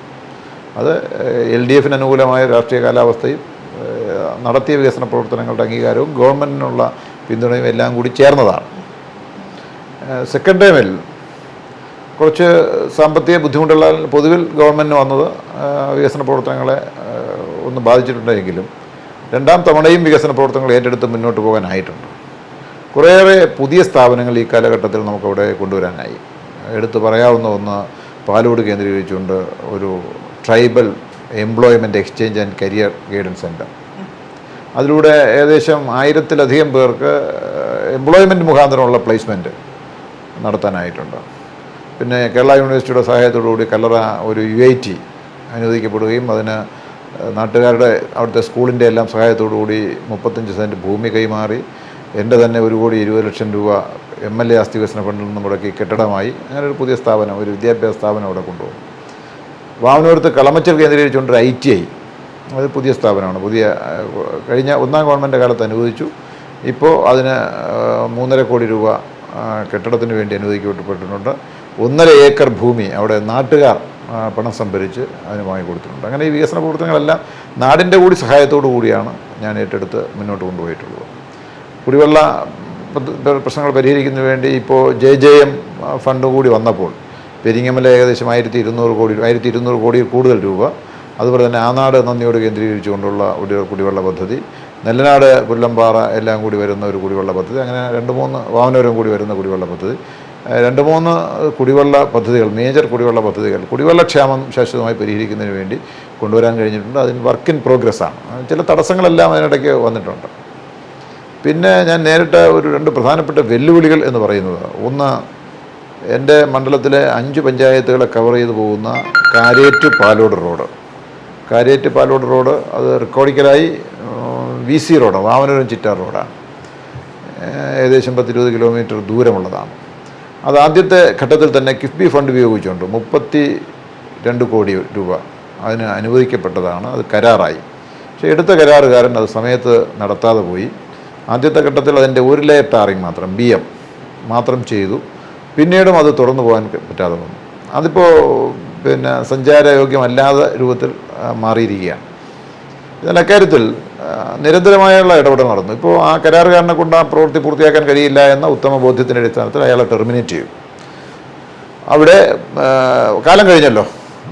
അത് LDF-ന് അനുകൂലമായ രാഷ്ട്രീയ കാലാവസ്ഥയും നടത്തിയ വികസന പ്രവർത്തനങ്ങളുടെ അംഗീകാരവും ഗവൺമെൻറ്റിനുള്ള പിന്തുണയും എല്ലാം കൂടി ചേർന്നതാണ്. സെക്കൻഡ് ടൈമിൽ കുറച്ച് സാമ്പത്തിക ബുദ്ധിമുട്ടുള്ള പൊതുവിൽ ഗവൺമെൻറ് വന്നത് വികസന പ്രവർത്തനങ്ങളെ ഒന്ന് ബാധിച്ചിട്ടുണ്ടെങ്കിലും രണ്ടാം തവണയും വികസന പ്രവർത്തനങ്ങൾ ഏറ്റെടുത്ത് മുന്നോട്ട് പോകാനായിട്ടുണ്ട്. കുറേയേറെ പുതിയ സ്ഥാപനങ്ങൾ ഈ കാലഘട്ടത്തിൽ നമുക്കവിടെ കൊണ്ടുവരാനായി. എടുത്തു പറയാവുന്ന ഒന്ന് പാലോട് കേന്ദ്രീകരിച്ചുകൊണ്ട് ഒരു tribal employment exchange and career guidance centre. അതിലൂടെ ഏകദേശം 1000-ലധികം പേർക്ക് എംപ്ലോയ്മെൻറ്റ് മുഖാന്തരമുള്ള പ്ലേസ്മെൻറ്റ് നടത്താനായിട്ടുണ്ട്. പിന്നെ കേരള യൂണിവേഴ്സിറ്റിയുടെ സഹായത്തോടുകൂടി കല്ലറ ഒരു UIT അനുവദിക്കപ്പെടുകയും അതിന് നാട്ടുകാരുടെ അവിടുത്തെ സ്കൂളിൻ്റെ എല്ലാം സഹായത്തോടുകൂടി 35 സെൻറ്റ് ഭൂമി കൈമാറി എൻ്റെ തന്നെ 1,20,00,000 രൂപ MLA ആസ്തി വികസന ഫണ്ടിൽ നിന്ന് മുടക്കി കെട്ടിടമായി അങ്ങനെ ഒരു പുതിയ സ്ഥാപനം, ഒരു വിദ്യാഭ്യാസ സ്ഥാപനം അവിടെ കൊണ്ടുപോകും. വാമനപുരത്ത് കളമച്ചൽ കേന്ദ്രീകരിച്ചുകൊണ്ടൊരു ITI, അത് പുതിയ സ്ഥാപനമാണ്. കഴിഞ്ഞ ഒന്നാം ഗവൺമെൻറ് കാലത്ത് അനുവദിച്ചു. ഇപ്പോൾ അതിന് 3.5 കോടി രൂപ കെട്ടിടത്തിന് വേണ്ടി അനുവദിക്കപ്പെട്ടിട്ടുണ്ട്. 1.5 ഏക്കർ ഭൂമി അവിടെ നാട്ടുകാർ പണം സംഭരിച്ച് അതിന് വാങ്ങിക്കൊടുത്തിട്ടുണ്ട്. അങ്ങനെ ഈ വികസന പ്രവർത്തനങ്ങളെല്ലാം നാടിൻ്റെ കൂടി സഹായത്തോടു കൂടിയാണ് ഞാൻ ഏറ്റെടുത്ത് മുന്നോട്ട് കൊണ്ടുപോയിട്ടുള്ളത്. കുടിവെള്ള പ്രശ്നങ്ങൾ പരിഹരിക്കുന്നതിന് വേണ്ടി ഇപ്പോൾ JJM ഫണ്ട് കൂടി വന്നപ്പോൾ പെരിങ്ങമല ഏകദേശം 1,200 കോടി കൂടുതൽ രൂപ, അതുപോലെ തന്നെ ആനാട് നന്ദിയോട് കേന്ദ്രീകരിച്ചുകൊണ്ടുള്ള ഒരു കുടിവെള്ള പദ്ധതി, നെല്ലനാട് പുല്ലമ്പാറ എല്ലാം കൂടി വരുന്ന ഒരു കുടിവെള്ള പദ്ധതി, അങ്ങനെ 2-3 വാമനപുരം കൂടി വരുന്ന കുടിവെള്ള പദ്ധതി, 2-3 കുടിവെള്ള പദ്ധതികൾ, മേജർ കുടിവെള്ള പദ്ധതികൾ കുടിവെള്ളക്ഷാമം ശാശ്വതമായി പരിഹരിക്കുന്നതിന് വേണ്ടി കൊണ്ടുവരാൻ കഴിഞ്ഞിട്ടുണ്ട്. അതിന് വർക്ക് ഇൻ പ്രോഗ്രസ്സാണ്. ചില തടസ്സങ്ങളെല്ലാം അതിനിടയ്ക്ക് വന്നിട്ടുണ്ട്. പിന്നെ ഞാൻ നേരിട്ട ഒരു 2 പ്രധാനപ്പെട്ട വെല്ലുവിളികൾ എന്ന് പറയുന്നത്, ഒന്ന്, എൻ്റെ മണ്ഡലത്തിലെ 5 പഞ്ചായത്തുകളെ കവർ ചെയ്ത് പോകുന്ന കാരേറ്റ് പാലോട് റോഡ്. കാരേറ്റ് പാലോട് റോഡ് അത് റെക്കോർഡിക്കലായി VC റോഡാണ്, വാമനപുരം ചിറ്റാർ റോഡാണ്. ഏകദേശം 10-20 കിലോമീറ്റർ ദൂരമുള്ളതാണ്. അത് ആദ്യത്തെ ഘട്ടത്തിൽ തന്നെ കിഫ്ബി ഫണ്ട് ഉപയോഗിച്ചുകൊണ്ട് 32 കോടി രൂപ അതിന് അനുവദിക്കപ്പെട്ടതാണ്. അത് കരാറായി. പക്ഷേ എടുത്ത കരാറുകാരൻ അത് സമയത്ത് നടത്താതെ പോയി. ആദ്യത്തെ ഘട്ടത്തിൽ അതിൻ്റെ 1 ലെയർ ടാറിങ് മാത്രം, BM മാത്രം ചെയ്തു. പിന്നീടും അത് തുറന്നു പോകാൻ പറ്റാതെ വന്നു. അതിപ്പോൾ സഞ്ചാരയോഗ്യമല്ലാത്ത രൂപത്തിൽ മാറിയിരിക്കുകയാണ്. എന്നാൽ അക്കാര്യത്തിൽ നിരന്തരമായുള്ള ഇടപെടൽ നടന്നു. ഇപ്പോൾ ആ കരാറുകാരനെ കൊണ്ട് ആ പ്രവൃത്തി പൂർത്തിയാക്കാൻ കഴിയില്ല എന്ന ഉത്തമ ബോധ്യത്തിൻ്റെ അടിസ്ഥാനത്തിൽ അയാളെ ടെർമിനേറ്റ് ചെയ്യും. അവിടെ കാലം കഴിഞ്ഞല്ലോ,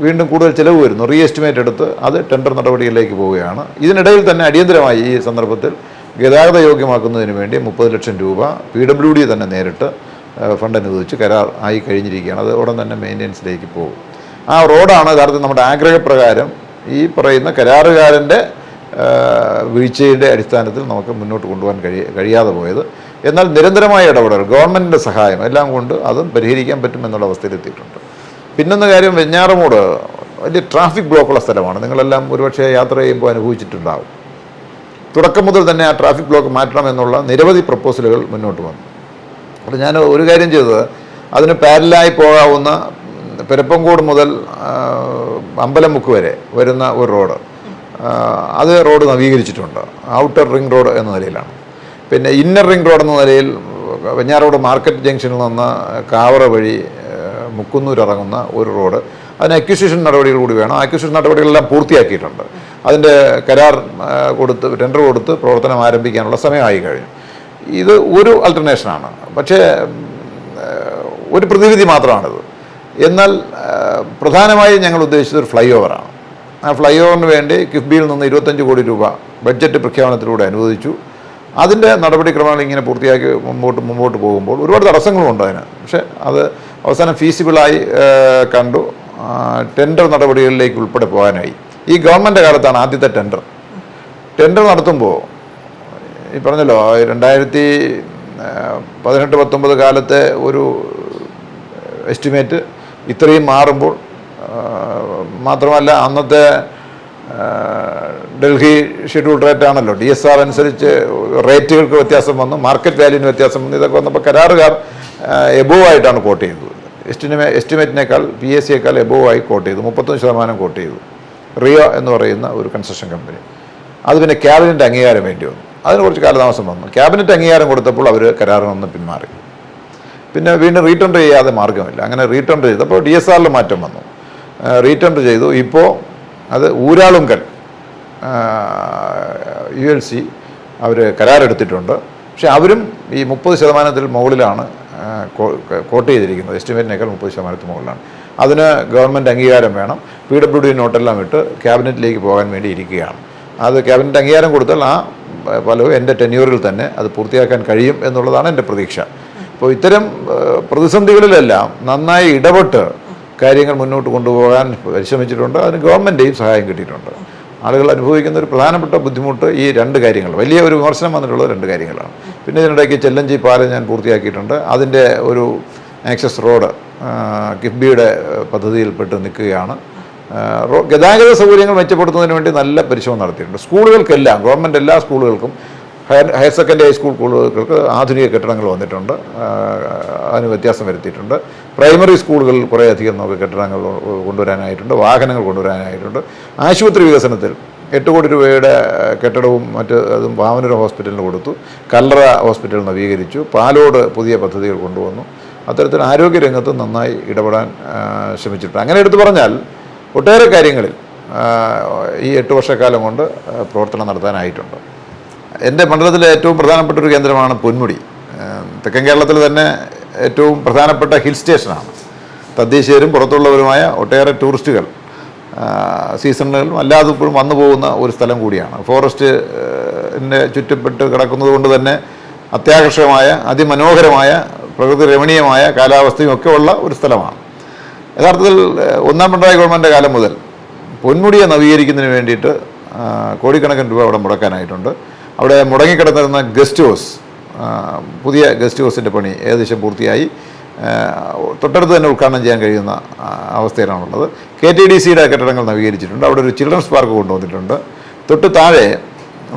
വീണ്ടും കൂടുതൽ ചിലവ് വരുന്നു. റീ എസ്റ്റിമേറ്റ് എടുത്ത് അത് ടെൻഡർ നടപടികളിലേക്ക് പോവുകയാണ്. ഇതിനിടയിൽ തന്നെ അടിയന്തരമായി ഈ സന്ദർഭത്തിൽ ഗതാഗത യോഗ്യമാക്കുന്നതിന് വേണ്ടി 30 ലക്ഷം രൂപ PWD തന്നെ നേരിട്ട് ഫണ്ട് അനുവദിച്ച് കരാർ ആയി കഴിഞ്ഞിരിക്കുകയാണ്. അത് ഉടൻ തന്നെ മെയിൻ്റെനൻസിലേക്ക് പോകും. ആ റോഡാണ് യഥാർത്ഥത്തിൽ നമ്മുടെ ആഗ്രഹപ്രകാരം ഈ പറയുന്ന കരാറുകാരൻ്റെ വീഴ്ചയുടെ അടിസ്ഥാനത്തിൽ നമുക്ക് മുന്നോട്ട് കൊണ്ടുപോകാൻ കഴിയാതെ പോയത്. എന്നാൽ നിരന്തരമായ ഇടപെടൽ, ഗവൺമെൻറ്റിൻ്റെ സഹായം എല്ലാം കൊണ്ട് അതും പരിഹരിക്കാൻ പറ്റുമെന്നുള്ള അവസ്ഥയിലെത്തിയിട്ടുണ്ട്. പിന്നൊന്ന് കാര്യം, വെഞ്ഞാറമൂട് വലിയ ട്രാഫിക് ബ്ലോക്കുള്ള സ്ഥലമാണ്. നിങ്ങളെല്ലാം ഒരുപക്ഷെ യാത്ര ചെയ്യുമ്പോൾ അനുഭവിച്ചിട്ടുണ്ടാകും. തുടക്കം മുതൽ തന്നെ ആ ട്രാഫിക് ബ്ലോക്ക് മാറ്റണമെന്നുള്ള നിരവധി പ്രപ്പോസലുകൾ മുന്നോട്ട് വന്നു. അപ്പോൾ ഞാൻ ഒരു കാര്യം ചെയ്തത്, അതിന് പാരലായി പോകാവുന്ന പെരപ്പങ്കോട് മുതൽ അമ്പലമുക്ക് വരെ വരുന്ന ഒരു റോഡ്, അത് റോഡ് നവീകരിച്ചിട്ടുണ്ട്. ഔട്ടർ റിംഗ് റോഡ് എന്ന നിലയിലാണ്. പിന്നെ ഇന്നർ റിംഗ് റോഡ് എന്ന നിലയിൽ വെഞ്ഞാറോട് മാർക്കറ്റ് ജംഗ്ഷനിൽ നിന്ന് കാവറ വഴി മുക്കുന്നൂർ ഇറങ്ങുന്ന ഒരു റോഡ്, അതിന് അക്വിസിഷൻ നടപടികൾ കൂടി വേണം. അക്വിസിഷൻ നടപടികളെല്ലാം പൂർത്തിയാക്കിയിട്ടുണ്ട്. അതിൻ്റെ കരാർ കൊടുത്ത് ടെൻഡർ കൊടുത്ത് പ്രവർത്തനം ആരംഭിക്കാനുള്ള സമയമായി കഴിഞ്ഞു. ഇത് ഒരു അൾട്ടർനേഷനാണ്, പക്ഷേ ഒരു പ്രതിവിധി മാത്രമാണിത്. എന്നാൽ പ്രധാനമായും ഞങ്ങൾ ഉദ്ദേശിച്ചത് ഒരു ഫ്ലൈ ഓവറാണ്. ആ ഫ്ലൈ ഓവറിന് വേണ്ടി കിഫ്ബിയിൽ നിന്ന് 25 കോടി രൂപ ബഡ്ജറ്റ് പ്രഖ്യാപനത്തിലൂടെ അനുവദിച്ചു. അതിൻ്റെ നടപടിക്രമങ്ങൾ ഇങ്ങനെ പൂർത്തിയാക്കി മുമ്പോട്ട് പോകുമ്പോൾ ഒരുപാട് തടസ്സങ്ങളുണ്ട് അതിന്. പക്ഷേ അത് അവസാനം ഫീസിബിളായി കണ്ടു. ടെൻഡർ നടപടികളിലേക്ക് ഉൾപ്പെടെ പോകാനായി. ഈ ഗവൺമെൻറ് കാലത്താണ് ആദ്യത്തെ ടെൻഡർ നടത്തുമ്പോൾ ഈ പറഞ്ഞല്ലോ 2018-19 കാലത്തെ ഒരു എസ്റ്റിമേറ്റ് ഇത്രയും മാറുമ്പോൾ, മാത്രമല്ല അന്നത്തെ ഡൽഹി ഷെഡ്യൂൾ റേറ്റ് ആണല്ലോ, DSR അനുസരിച്ച് റേറ്റുകൾക്ക് വ്യത്യാസം വന്നു, മാർക്കറ്റ് വാല്യൂവിന് വ്യത്യാസം വന്നു. ഇതൊക്കെ വന്നപ്പോൾ കരാറുകാർ എബോവ് ആയിട്ടാണ് കോട്ട് ചെയ്തത്. എസ്റ്റിമേറ്റിനേക്കാൾ PSCയേക്കാൾ എബോവ് ആയി കോട്ട് ചെയ്തു, 35% കോട്ട് ചെയ്തു. റിയോ എന്ന് പറയുന്ന ഒരു കൺസ്ട്രക്ഷൻ കമ്പനി. അത് പിന്നെ ക്യാബിനറ്റ് അംഗീകാരം വേണ്ടി വന്നു. അതിന് കുറച്ച് കാലതാമസം വന്നു. ക്യാബിനറ്റ് അംഗീകാരം കൊടുത്തപ്പോൾ അവർ കരാറിൽ നിന്ന് പിന്മാറി. പിന്നെ വീണ്ടും റീടെൻഡർ ചെയ്യാതെ മാർഗമില്ല. അങ്ങനെ റീടെൻഡർ ചെയ്തപ്പോൾ DSRൽ മാറ്റം വന്നു. റീടെൻഡർ ചെയ്തു. ഇപ്പോൾ അത് ഊരാളുങ്കൽ ULC അവർ കരാറെടുത്തിട്ടുണ്ട്. പക്ഷെ അവരും ഈ 30% മുകളിലാണ് കോട്ട് ചെയ്തിരിക്കുന്നത്. എസ്റ്റിമേറ്റിനേക്കാൾ 30% മുകളിലാണ്. അതിന് ഗവൺമെൻറ് അംഗീകാരം വേണം. PWD നോട്ടെല്ലാം ഇട്ട് ക്യാബിനറ്റിലേക്ക് പോകാൻ വേണ്ടി ഇരിക്കുകയാണ്. അത് ക്യാബിനറ്റ് അംഗീകാരം കൊടുത്താൽ ആ ഫലവും എൻ്റെ ടെന്യൂറിൽ തന്നെ അത് പൂർത്തിയാക്കാൻ കഴിയും എന്നുള്ളതാണ് എൻ്റെ പ്രതീക്ഷ. അപ്പോൾ ഇത്തരം പ്രതിസന്ധികളിലെല്ലാം നന്നായി ഇടപെട്ട് കാര്യങ്ങൾ മുന്നോട്ട് കൊണ്ടുപോകാൻ പരിശ്രമിച്ചിട്ടുണ്ട്. അതിന് ഗവൺമെൻറ്റെയും സഹായം കിട്ടിയിട്ടുണ്ട്. ആളുകൾ അനുഭവിക്കുന്ന ഒരു പ്രധാനപ്പെട്ട ബുദ്ധിമുട്ട് ഈ 2 കാര്യങ്ങൾ, വലിയ ഒരു വിമർശനം വന്നിട്ടുള്ളത് 2 കാര്യങ്ങളാണ്. പിന്നെ ഇതിനിടയ്ക്ക് ചെല്ലഞ്ചി പാലം ഞാൻ പൂർത്തിയാക്കിയിട്ടുണ്ട്. അതിൻ്റെ ഒരു ആക്സസ് റോഡ് കിഫ്ബിയുടെ പദ്ധതിയിൽപ്പെട്ട് നിൽക്കുകയാണ്. ഗതാഗത സൗകര്യങ്ങൾ മെച്ചപ്പെടുത്തുന്നതിന് വേണ്ടി നല്ല പരിശ്രമം നടത്തിയിട്ടുണ്ട്. സ്കൂളുകൾക്കെല്ലാം, ഗവൺമെൻറ് എല്ലാ സ്കൂളുകൾക്കും, ഹയർ സെക്കൻഡറി ഹൈസ്കൂൾ സ്കൂളുകൾക്ക് ആധുനിക കെട്ടിടങ്ങൾ വന്നിട്ടുണ്ട്. അതിന് വ്യത്യാസം വരുത്തിയിട്ടുണ്ട്. പ്രൈമറി സ്കൂളുകളിൽ കുറേയധികം നമുക്ക് കെട്ടിടങ്ങൾ കൊണ്ടുവരാനായിട്ടുണ്ട്, വാഹനങ്ങൾ കൊണ്ടുവരാനായിട്ടുണ്ട്. ആശുപത്രി വികസനത്തിൽ 8 കോടി രൂപയുടെ കെട്ടിടവും അതും വാമനപുരം ഹോസ്പിറ്റലിന് കൊടുത്തു. കല്ലറ ഹോസ്പിറ്റൽ നവീകരിച്ചു. പാലോട് പുതിയ പദ്ധതികൾ കൊണ്ടുവന്നു. അത്തരത്തിൽ ആരോഗ്യരംഗത്ത് നന്നായി ഇടപെടാൻ ശ്രമിച്ചിട്ടുണ്ട്. അങ്ങനെ എടുത്തു പറഞ്ഞാൽ ഒട്ടേറെ കാര്യങ്ങളിൽ ഈ 8 വർഷക്കാലം കൊണ്ട് പ്രവർത്തനം നടത്താനായിട്ടുണ്ട്. എൻ്റെ മണ്ഡലത്തിലെ ഏറ്റവും പ്രധാനപ്പെട്ട ഒരു കേന്ദ്രമാണ് പൊന്മുടി. തെക്കൻ കേരളത്തിൽ തന്നെ ഏറ്റവും പ്രധാനപ്പെട്ട ഹിൽ സ്റ്റേഷനാണ്. തദ്ദേശീയരും പുറത്തുള്ളവരുമായ ഒട്ടേറെ ടൂറിസ്റ്റുകൾ സീസണുകളിലും അല്ലാതെ ഇപ്പോഴും വന്നു പോകുന്ന ഒരു സ്ഥലം കൂടിയാണ്. ഫോറസ്റ്റ് ചുറ്റപ്പെട്ട് കിടക്കുന്നത് കൊണ്ട് തന്നെ അത്യാകർഷകമായ അതിമനോഹരമായ പ്രകൃതി രമണീയമായ കാലാവസ്ഥയും ഒക്കെ ഉള്ള ഒരു സ്ഥലമാണ്. യഥാർത്ഥത്തിൽ ഒന്നാം പിണറായി ഗവൺമെൻറ് കാലം മുതൽ പൊന്മുടിയെ നവീകരിക്കുന്നതിന് വേണ്ടിയിട്ട് കോടിക്കണക്കിന് രൂപ അവിടെ മുടക്കാനായിട്ടുണ്ട്. അവിടെ മുടങ്ങിക്കിടന്നിരുന്ന ഗസ്റ്റ് ഹൗസ്, പുതിയ ഗസ്റ്റ് ഹൗസിൻ്റെ പണി ഏകദേശം പൂർത്തിയായി. തൊട്ടടുത്ത് തന്നെ ഉദ്ഘാടനം ചെയ്യാൻ കഴിയുന്ന അവസ്ഥയിലാണുള്ളത്. KTDCയുടെ കെട്ടിടങ്ങൾ നവീകരിച്ചിട്ടുണ്ട്. അവിടെ ഒരു ചിൽഡ്രൻസ് പാർക്ക് കൊണ്ടുവന്നിട്ടുണ്ട്. തൊട്ട് താഴെ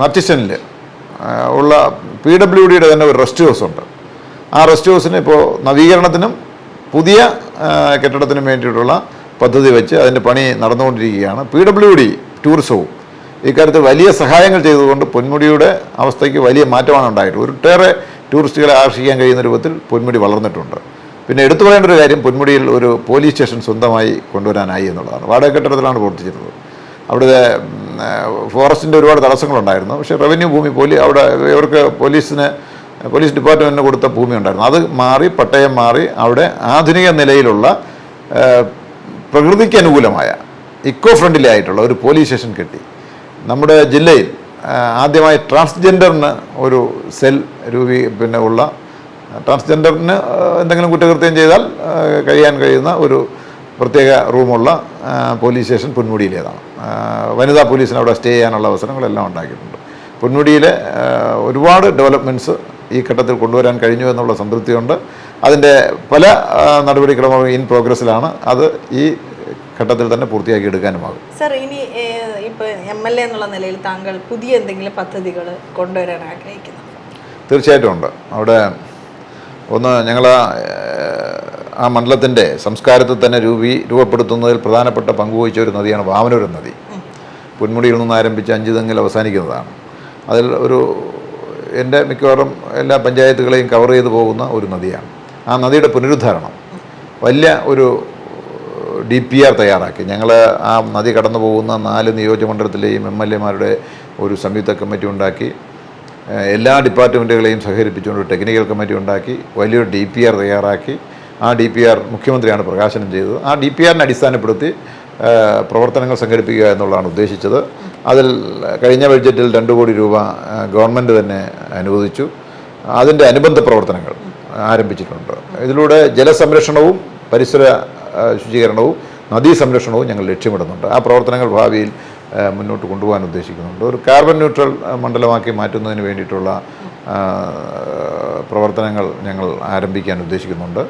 മർച്ചിസ്റ്റനിൽ ഉള്ള PWDയുടെ തന്നെ ഒരു റെസ്റ്റ് ഹൗസ് ഉണ്ട്. ആ റെസ്റ്റ് ഹൗസിന് ഇപ്പോൾ നവീകരണത്തിനും പുതിയ കെട്ടിടത്തിനും വേണ്ടിയിട്ടുള്ള പദ്ധതി വെച്ച് അതിൻ്റെ പണി നടന്നുകൊണ്ടിരിക്കുകയാണ്. PWD ടൂറിസവും ഇക്കാര്യത്തിൽ വലിയ സഹായങ്ങൾ ചെയ്തുകൊണ്ട് പൊന്മുടിയുടെ അവസ്ഥയ്ക്ക് വലിയ മാറ്റമാണ് ഉണ്ടായിട്ട്. ഒട്ടേറെ ടൂറിസ്റ്റുകളെ ആകർഷിക്കാൻ കഴിയുന്ന രൂപത്തിൽ പൊന്മുടി വളർന്നിട്ടുണ്ട്. പിന്നെ എടുത്തു പറയേണ്ട ഒരു കാര്യം, പൊന്മുടിയിൽ ഒരു പോലീസ് സ്റ്റേഷൻ സ്വന്തമായി കൊണ്ടുവരാനായി എന്നുള്ളതാണ്. വാടക കെട്ടിടത്തിലാണ് പ്രവർത്തിച്ചിരുന്നത്. അവിടുത്തെ ഫോറസ്റ്റിൻ്റെ ഒരുപാട് തടസ്സങ്ങളുണ്ടായിരുന്നു. പക്ഷേ റവന്യൂ ഭൂമി അവിടെ ഇവർക്ക് പോലീസ് ഡിപ്പാർട്ട്മെൻറ്റിന് കൊടുത്ത ഭൂമി ഉണ്ടായിരുന്നു. അത് മാറി, പട്ടയം മാറി, അവിടെ ആധുനിക നിലയിലുള്ള പ്രകൃതിക്ക് അനുകൂലമായ ഇക്കോ ഫ്രണ്ട്ലി ആയിട്ടുള്ള ഒരു പോലീസ് സ്റ്റേഷൻ കെട്ടി. നമ്മുടെ ജില്ലയിൽ ആദ്യമായി ട്രാൻസ്ജെൻഡറിന് ഒരു സെൽ ഉള്ള ട്രാൻസ്ജെൻഡറിന് എന്തെങ്കിലും കുറ്റകൃത്യം ചെയ്താൽ കഴിയാൻ കഴിയുന്ന ഒരു പ്രത്യേക റൂമുള്ള പോലീസ് സ്റ്റേഷൻ പൊന്മുടിയിലേതാണ്. വനിതാ പോലീസിന് അവിടെ സ്റ്റേ ചെയ്യാനുള്ള അവസരങ്ങളെല്ലാം ഉണ്ടാക്കിയിട്ടുണ്ട്. പൊന്മുടിയിലെ ഒരുപാട് ഡെവലപ്മെൻറ്റ്സ് ഈ ഘട്ടത്തിൽ കൊണ്ടുവരാൻ കഴിഞ്ഞു എന്നുള്ള സംതൃപ്തിയുണ്ട്. അതിൻ്റെ പല നടപടിക്രമങ്ങളും ഇൻ പ്രോഗ്രസ്സിലാണ്. അത് ഈ ഘട്ടത്തിൽ തന്നെ പൂർത്തിയാക്കി എടുക്കാനുമാകും. സർ, ഇനി ഇപ്പോൾ MLA എന്നുള്ള നിലയിൽ താങ്കൾ പുതിയ എന്തെങ്കിലും പദ്ധതികൾ കൊണ്ടുവരാൻ ആഗ്രഹിക്കുന്നു? തീർച്ചയായിട്ടും ഉണ്ട്. അവിടെ ഒന്ന്, ഞങ്ങൾ ആ മണ്ഡലത്തിൻ്റെ സംസ്കാരത്തിൽ തന്നെ രൂപപ്പെടുത്തുന്നതിൽ പ്രധാനപ്പെട്ട പങ്കുവഹിച്ച ഒരു നദിയാണ് വാമനപുരം നദി. പൊന്മുടിയിൽ നിന്ന് ആരംഭിച്ച് അഞ്ചുതെങ്ങിൽ അവസാനിക്കുന്നതാണ്. അതിൽ എൻ്റെ മിക്കവാറും എല്ലാ പഞ്ചായത്തുകളെയും കവർ ചെയ്ത് പോകുന്ന ഒരു നദിയാണ്. ആ നദിയുടെ പുനരുദ്ധാരണം വലിയ ഒരു DPR തയ്യാറാക്കി. ഞങ്ങൾ ആ നദി കടന്നു പോകുന്ന 4 നിയോജകമണ്ഡലത്തിലെയും MLAമാരുടെ ഒരു സംയുക്ത കമ്മിറ്റി ഉണ്ടാക്കി. എല്ലാ ഡിപ്പാർട്ട്മെൻറ്റുകളെയും സഹകരിപ്പിച്ചുകൊണ്ട് ഒരു ടെക്നിക്കൽ കമ്മിറ്റി ഉണ്ടാക്കി. വലിയൊരു DPR തയ്യാറാക്കി. ആ DPR മുഖ്യമന്ത്രിയാണ് പ്രകാശനം ചെയ്തത്. ആ DPRനെ അടിസ്ഥാനപ്പെടുത്തി പ്രവർത്തനങ്ങൾ സംഘടിപ്പിക്കുക എന്നുള്ളതാണ് ഉദ്ദേശിച്ചത്. അതിൽ കഴിഞ്ഞ ബഡ്ജറ്റിൽ 2 കോടി രൂപ ഗവൺമെൻറ് തന്നെ അനുവദിച്ചു. അതിൻ്റെ അനുബന്ധ പ്രവർത്തനങ്ങൾ ആരംഭിച്ചിട്ടുണ്ട്. ഇതിലൂടെ ജലസംരക്ഷണവും പരിസര ശുചീകരണവും നദീ സംരക്ഷണവും ഞങ്ങൾ ലക്ഷ്യമിടുന്നുണ്ട്. ആ പ്രവർത്തനങ്ങൾ ഭാവിയിൽ മുന്നോട്ട് കൊണ്ടുപോകാൻ ഉദ്ദേശിക്കുന്നുണ്ട്. ഒരു കാർബൺ ന്യൂട്രൽ മണ്ഡലമാക്കി മാറ്റുന്നതിന് വേണ്ടിയിട്ടുള്ള പ്രവർത്തനങ്ങൾ ഞങ്ങൾ ആരംഭിക്കാൻ ഉദ്ദേശിക്കുന്നുണ്ട്.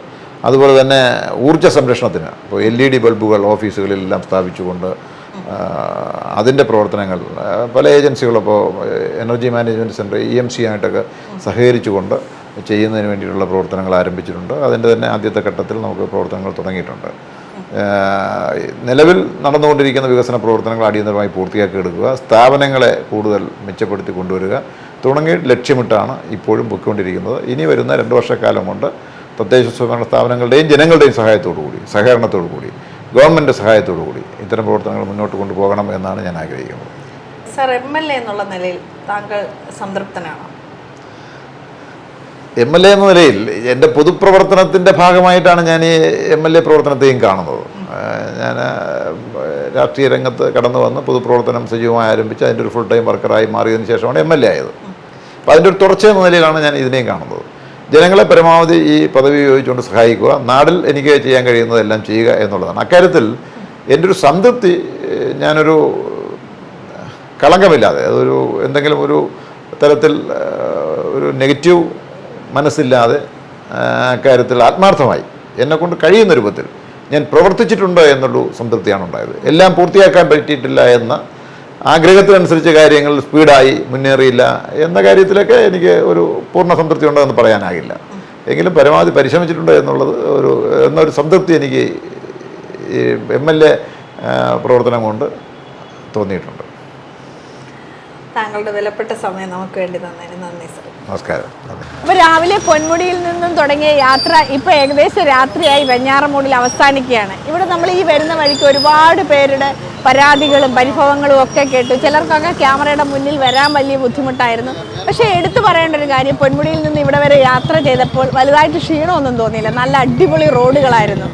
അതുപോലെ തന്നെ ഊർജ്ജ സംരക്ഷണത്തിന് ഇപ്പോൾ LED ബൾബുകൾ ഓഫീസുകളിലെല്ലാം സ്ഥാപിച്ചുകൊണ്ട് അതിൻ്റെ പ്രവർത്തനങ്ങൾ പല ഏജൻസികളും ഇപ്പോൾ എനർജി മാനേജ്മെൻറ്റ് സെൻറ്റർ EMC ആയിട്ടൊക്കെ സഹകരിച്ചുകൊണ്ട് ചെയ്യുന്നതിന് വേണ്ടിയിട്ടുള്ള പ്രവർത്തനങ്ങൾ ആരംഭിച്ചിട്ടുണ്ട്. അതിൻ്റെ തന്നെ ആദ്യത്തെ ഘട്ടത്തിൽ നമുക്ക് പ്രവർത്തനങ്ങൾ തുടങ്ങിയിട്ടുണ്ട്. നിലവിൽ നടന്നുകൊണ്ടിരിക്കുന്ന വികസന പ്രവർത്തനങ്ങൾ അടിയന്തരമായി പൂർത്തിയാക്കി എടുക്കുക, സ്ഥാപനങ്ങളെ കൂടുതൽ മെച്ചപ്പെടുത്തി കൊണ്ടുവരിക തുടങ്ങിയ ലക്ഷ്യമിട്ടാണ് ഇപ്പോഴും പൊയ്ക്കൊണ്ടിരിക്കുന്നത്. ഇനി വരുന്ന 2 വർഷക്കാലം കൊണ്ട് തദ്ദേശ സ്വയംഭരണ സ്ഥാപനങ്ങളുടെയും ജനങ്ങളുടെയും സഹകരണത്തോടു കൂടി ഗവൺമെൻറ് സഹായത്തോടു കൂടി ഇത്തരം പ്രവർത്തനങ്ങൾ മുന്നോട്ട് കൊണ്ടുപോകണം എന്നാണ് ഞാൻ ആഗ്രഹിക്കുന്നത്. സർ, MLA എന്നുള്ള നിലയിൽ താങ്കൾ സംതൃപ്തനാണോ? MLA എന്ന നിലയിൽ എൻ്റെ പൊതുപ്രവർത്തനത്തിൻ്റെ ഭാഗമായിട്ടാണ് ഞാൻ ഈ MLA പ്രവർത്തനത്തെയും കാണുന്നത്. ഞാൻ രാഷ്ട്രീയ രംഗത്ത് കടന്നു വന്ന് പൊതുപ്രവർത്തനം സജീവമായി ആരംഭിച്ച് അതിൻ്റെ ഒരു ഫുൾ ടൈം വർക്കറായി മാറിയതിന് ശേഷമാണ് MLA ആയത്. അപ്പോൾ അതിൻ്റെ ഒരു തുടർച്ച എന്ന നിലയിലാണ് ഞാൻ ഇതിനെയും കാണുന്നത്. ജനങ്ങളെ പരമാവധി ഈ പദവി ഉപയോഗിച്ചുകൊണ്ട് സഹായിക്കുക, നാടിൽ എനിക്ക് ചെയ്യാൻ കഴിയുന്നതെല്ലാം ചെയ്യുക എന്നുള്ളതാണ്. അക്കാര്യത്തിൽ എൻ്റെ ഒരു സംതൃപ്തി, ഞാനൊരു കളങ്കമില്ലാതെ അതൊരു എന്തെങ്കിലും ഒരു തരത്തിൽ ഒരു നെഗറ്റീവ് മനസ്സില്ലാതെ അക്കാര്യത്തിൽ ആത്മാർത്ഥമായി എന്നെക്കൊണ്ട് കഴിയുന്ന രൂപത്തിൽ ഞാൻ പ്രവർത്തിച്ചിട്ടുണ്ട് എന്നുള്ള സംതൃപ്തിയാണ് ഉണ്ടായത്. എല്ലാം പൂർത്തിയാക്കാൻ പറ്റിയിട്ടില്ല എന്ന ആഗ്രഹത്തിനനുസരിച്ച് കാര്യങ്ങൾ സ്പീഡായി മുന്നേറിയില്ല എന്ന കാര്യത്തിലൊക്കെ എനിക്ക് ഒരു പൂർണ്ണ സംതൃപ്തി ഉണ്ടെന്ന് പറയാനാകില്ല. എങ്കിലും പരമാവധി പരിശ്രമിച്ചിട്ടുണ്ട് എന്നൊരു സംതൃപ്തി എനിക്ക് ഈ MLA പ്രവർത്തനം കൊണ്ട് തോന്നിയിട്ടുണ്ട്. താങ്കളുടെ വിലപ്പെട്ട സമയം നമുക്ക് വേണ്ടി തന്നതിന് നന്ദി സർ. നമസ്കാരം. അപ്പോൾ രാവിലെ പൊന്മുടിയിൽ നിന്നും തുടങ്ങിയ യാത്ര ഇപ്പോൾ ഏകദേശം രാത്രിയായി വെഞ്ഞാറമൂടിൽ അവസാനിക്കുകയാണ്. ഇവിടെ നമ്മൾ ഈ വരുന്ന വഴിക്ക് ഒരുപാട് പേരുടെ പരാതികളും പരിഭവങ്ങളും ഒക്കെ കേട്ടു. ചിലർക്കൊക്കെ ക്യാമറയുടെ മുന്നിൽ വരാൻ വലിയ ബുദ്ധിമുട്ടായിരുന്നു. പക്ഷേ എടുത്തു പറയേണ്ട ഒരു കാര്യം, പൊന്മുടിയിൽ നിന്ന് ഇവിടെ വരെ യാത്ര ചെയ്തപ്പോൾ വലുതായിട്ട് ക്ഷീണമൊന്നും തോന്നിയില്ല. നല്ല അടിപൊളി റോഡുകളായിരുന്നു.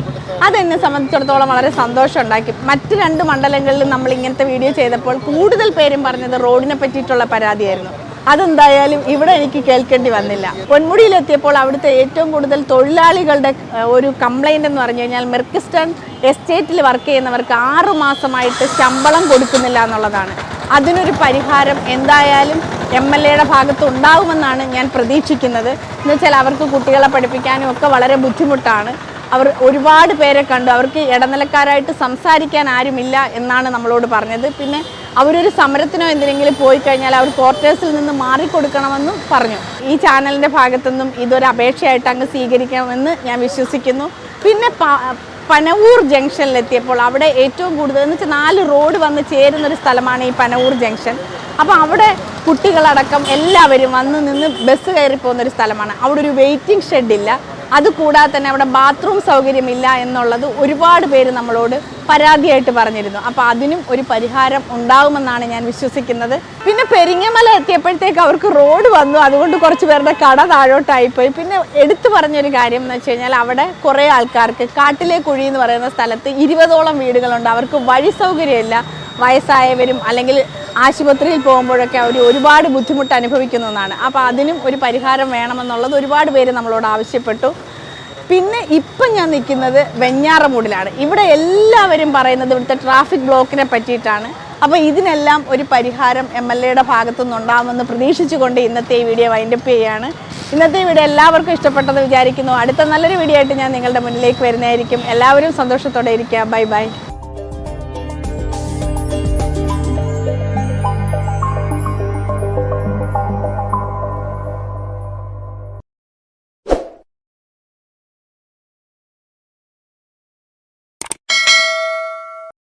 അതെന്നെ സംബന്ധിച്ചിടത്തോളം വളരെ സന്തോഷം ഉണ്ടാക്കി. മറ്റ് 2 മണ്ഡലങ്ങളിലും നമ്മൾ ഇങ്ങനത്തെ വീഡിയോ ചെയ്തപ്പോൾ കൂടുതൽ പേരും പറഞ്ഞത് റോഡിനെ പറ്റിയിട്ടുള്ള പരാതിയായിരുന്നു. അതെന്തായാലും ഇവിടെ എനിക്ക് കേൾക്കേണ്ടി വന്നില്ല. പൊന്മുടിയിലെത്തിയപ്പോൾ അവിടുത്തെ ഏറ്റവും കൂടുതൽ തൊഴിലാളികളുടെ ഒരു കംപ്ലൈൻ്റ് എന്ന് പറഞ്ഞു കഴിഞ്ഞാൽ മെർക്കിസ്റ്റൺ എസ്റ്റേറ്റിൽ വർക്ക് ചെയ്യുന്നവർക്ക് 6 മാസമായിട്ട് ശമ്പളം കൊടുക്കുന്നില്ല എന്നുള്ളതാണ്. അതിനൊരു പരിഹാരം എന്തായാലും MLAയുടെ ഭാഗത്ത് ഉണ്ടാവുമെന്നാണ് ഞാൻ പ്രതീക്ഷിക്കുന്നത്. എന്നുവെച്ചാൽ അവർക്ക് കുട്ടികളെ പഠിപ്പിക്കാനും ഒക്കെ വളരെ ബുദ്ധിമുട്ടാണ്. അവർ ഒരുപാട് പേരെ കണ്ടു, അവർക്ക് ഇടനിലക്കാരായിട്ട് സംസാരിക്കാൻ ആരുമില്ല എന്നാണ് നമ്മളോട് പറഞ്ഞത്. പിന്നെ അവരൊരു സമരത്തിനോ എന്തിനെങ്കിലും പോയി കഴിഞ്ഞാൽ അവർ ക്വാർട്ടേഴ്സിൽ നിന്ന് മാറിക്കൊടുക്കണമെന്നും പറഞ്ഞു. ഈ ചാനലിൻ്റെ ഭാഗത്തുനിന്നും ഇതൊരു അപേക്ഷയായിട്ട് അങ്ങ് സ്വീകരിക്കണമെന്ന് ഞാൻ വിശ്വസിക്കുന്നു. പിന്നെ പനവൂർ ജംഗ്ഷനിലെത്തിയപ്പോൾ അവിടെ ഏറ്റവും കൂടുതൽ എന്ന് വെച്ചാൽ 4 റോഡ് വന്ന് ചേരുന്നൊരു സ്ഥലമാണ് ഈ പനവൂർ ജംഗ്ഷൻ. അപ്പോൾ അവിടെ കുട്ടികളടക്കം എല്ലാവരും വന്ന് നിന്ന് ബസ് കയറി പോകുന്നൊരു സ്ഥലമാണ്. അവിടെ ഒരു വെയിറ്റിംഗ് ഷെഡില്ല. അതുകൂടാതെ തന്നെ അവിടെ ബാത്റൂം സൗകര്യമില്ല എന്നുള്ളത് ഒരുപാട് പേര് നമ്മളോട് പരാതിയായിട്ട് പറഞ്ഞിരുന്നു. അപ്പോൾ അതിനും ഒരു പരിഹാരം ഉണ്ടാകുമെന്നാണ് ഞാൻ വിശ്വസിക്കുന്നത്. പിന്നെ പെരിങ്ങമല എത്തിയപ്പോഴത്തേക്ക് അവർക്ക് റോഡ് വന്നു, അതുകൊണ്ട് കുറച്ച് പേരുടെ കട താഴോട്ടായിപ്പോയി. പിന്നെ എടുത്തു പറഞ്ഞൊരു കാര്യം എന്ന് വെച്ച് കഴിഞ്ഞാൽ അവിടെ കുറേ ആൾക്കാർക്ക് കാട്ടിലെ കുഴി എന്ന് പറയുന്ന സ്ഥലത്ത് 20ഓളം വീടുകളുണ്ട്. അവർക്ക് വഴി സൗകര്യമില്ല. വയസ്സായവരും അല്ലെങ്കിൽ ആശുപത്രിയിൽ പോകുമ്പോഴൊക്കെ അവർ ഒരുപാട് ബുദ്ധിമുട്ട് അനുഭവിക്കുന്നതാണ്. അപ്പോൾ അതിനും ഒരു പരിഹാരം വേണമെന്നുള്ളത് ഒരുപാട് പേര് നമ്മളോട് ആവശ്യപ്പെട്ടു. പിന്നെ ഇപ്പം ഞാൻ നിൽക്കുന്നത് വെഞ്ഞാറമൂടിലാണ്. ഇവിടെ എല്ലാവരും പറയുന്നത് ഇവിടുത്തെ ട്രാഫിക് ബ്ലോക്കിനെ പറ്റിയിട്ടാണ്. അപ്പോൾ ഇതിനെല്ലാം ഒരു പരിഹാരം MLAയുടെ ഭാഗത്തുനിന്നുണ്ടാകുമെന്ന് പ്രതീക്ഷിച്ചുകൊണ്ട് ഇന്നത്തെ ഈ വീഡിയോ വൈൻഡപ്പ് ചെയ്യുകയാണ്. ഇന്നത്തെ വീഡിയോ എല്ലാവർക്കും ഇഷ്ടപ്പെട്ടെന്ന് വിചാരിക്കുന്നു. അടുത്ത നല്ലൊരു വീഡിയോ ആയിട്ട് ഞാൻ നിങ്ങളുടെ മുന്നിലേക്ക് വരുന്നതായിരിക്കും. എല്ലാവരും സന്തോഷത്തോടെ ഇരിക്കുക. Bye bye.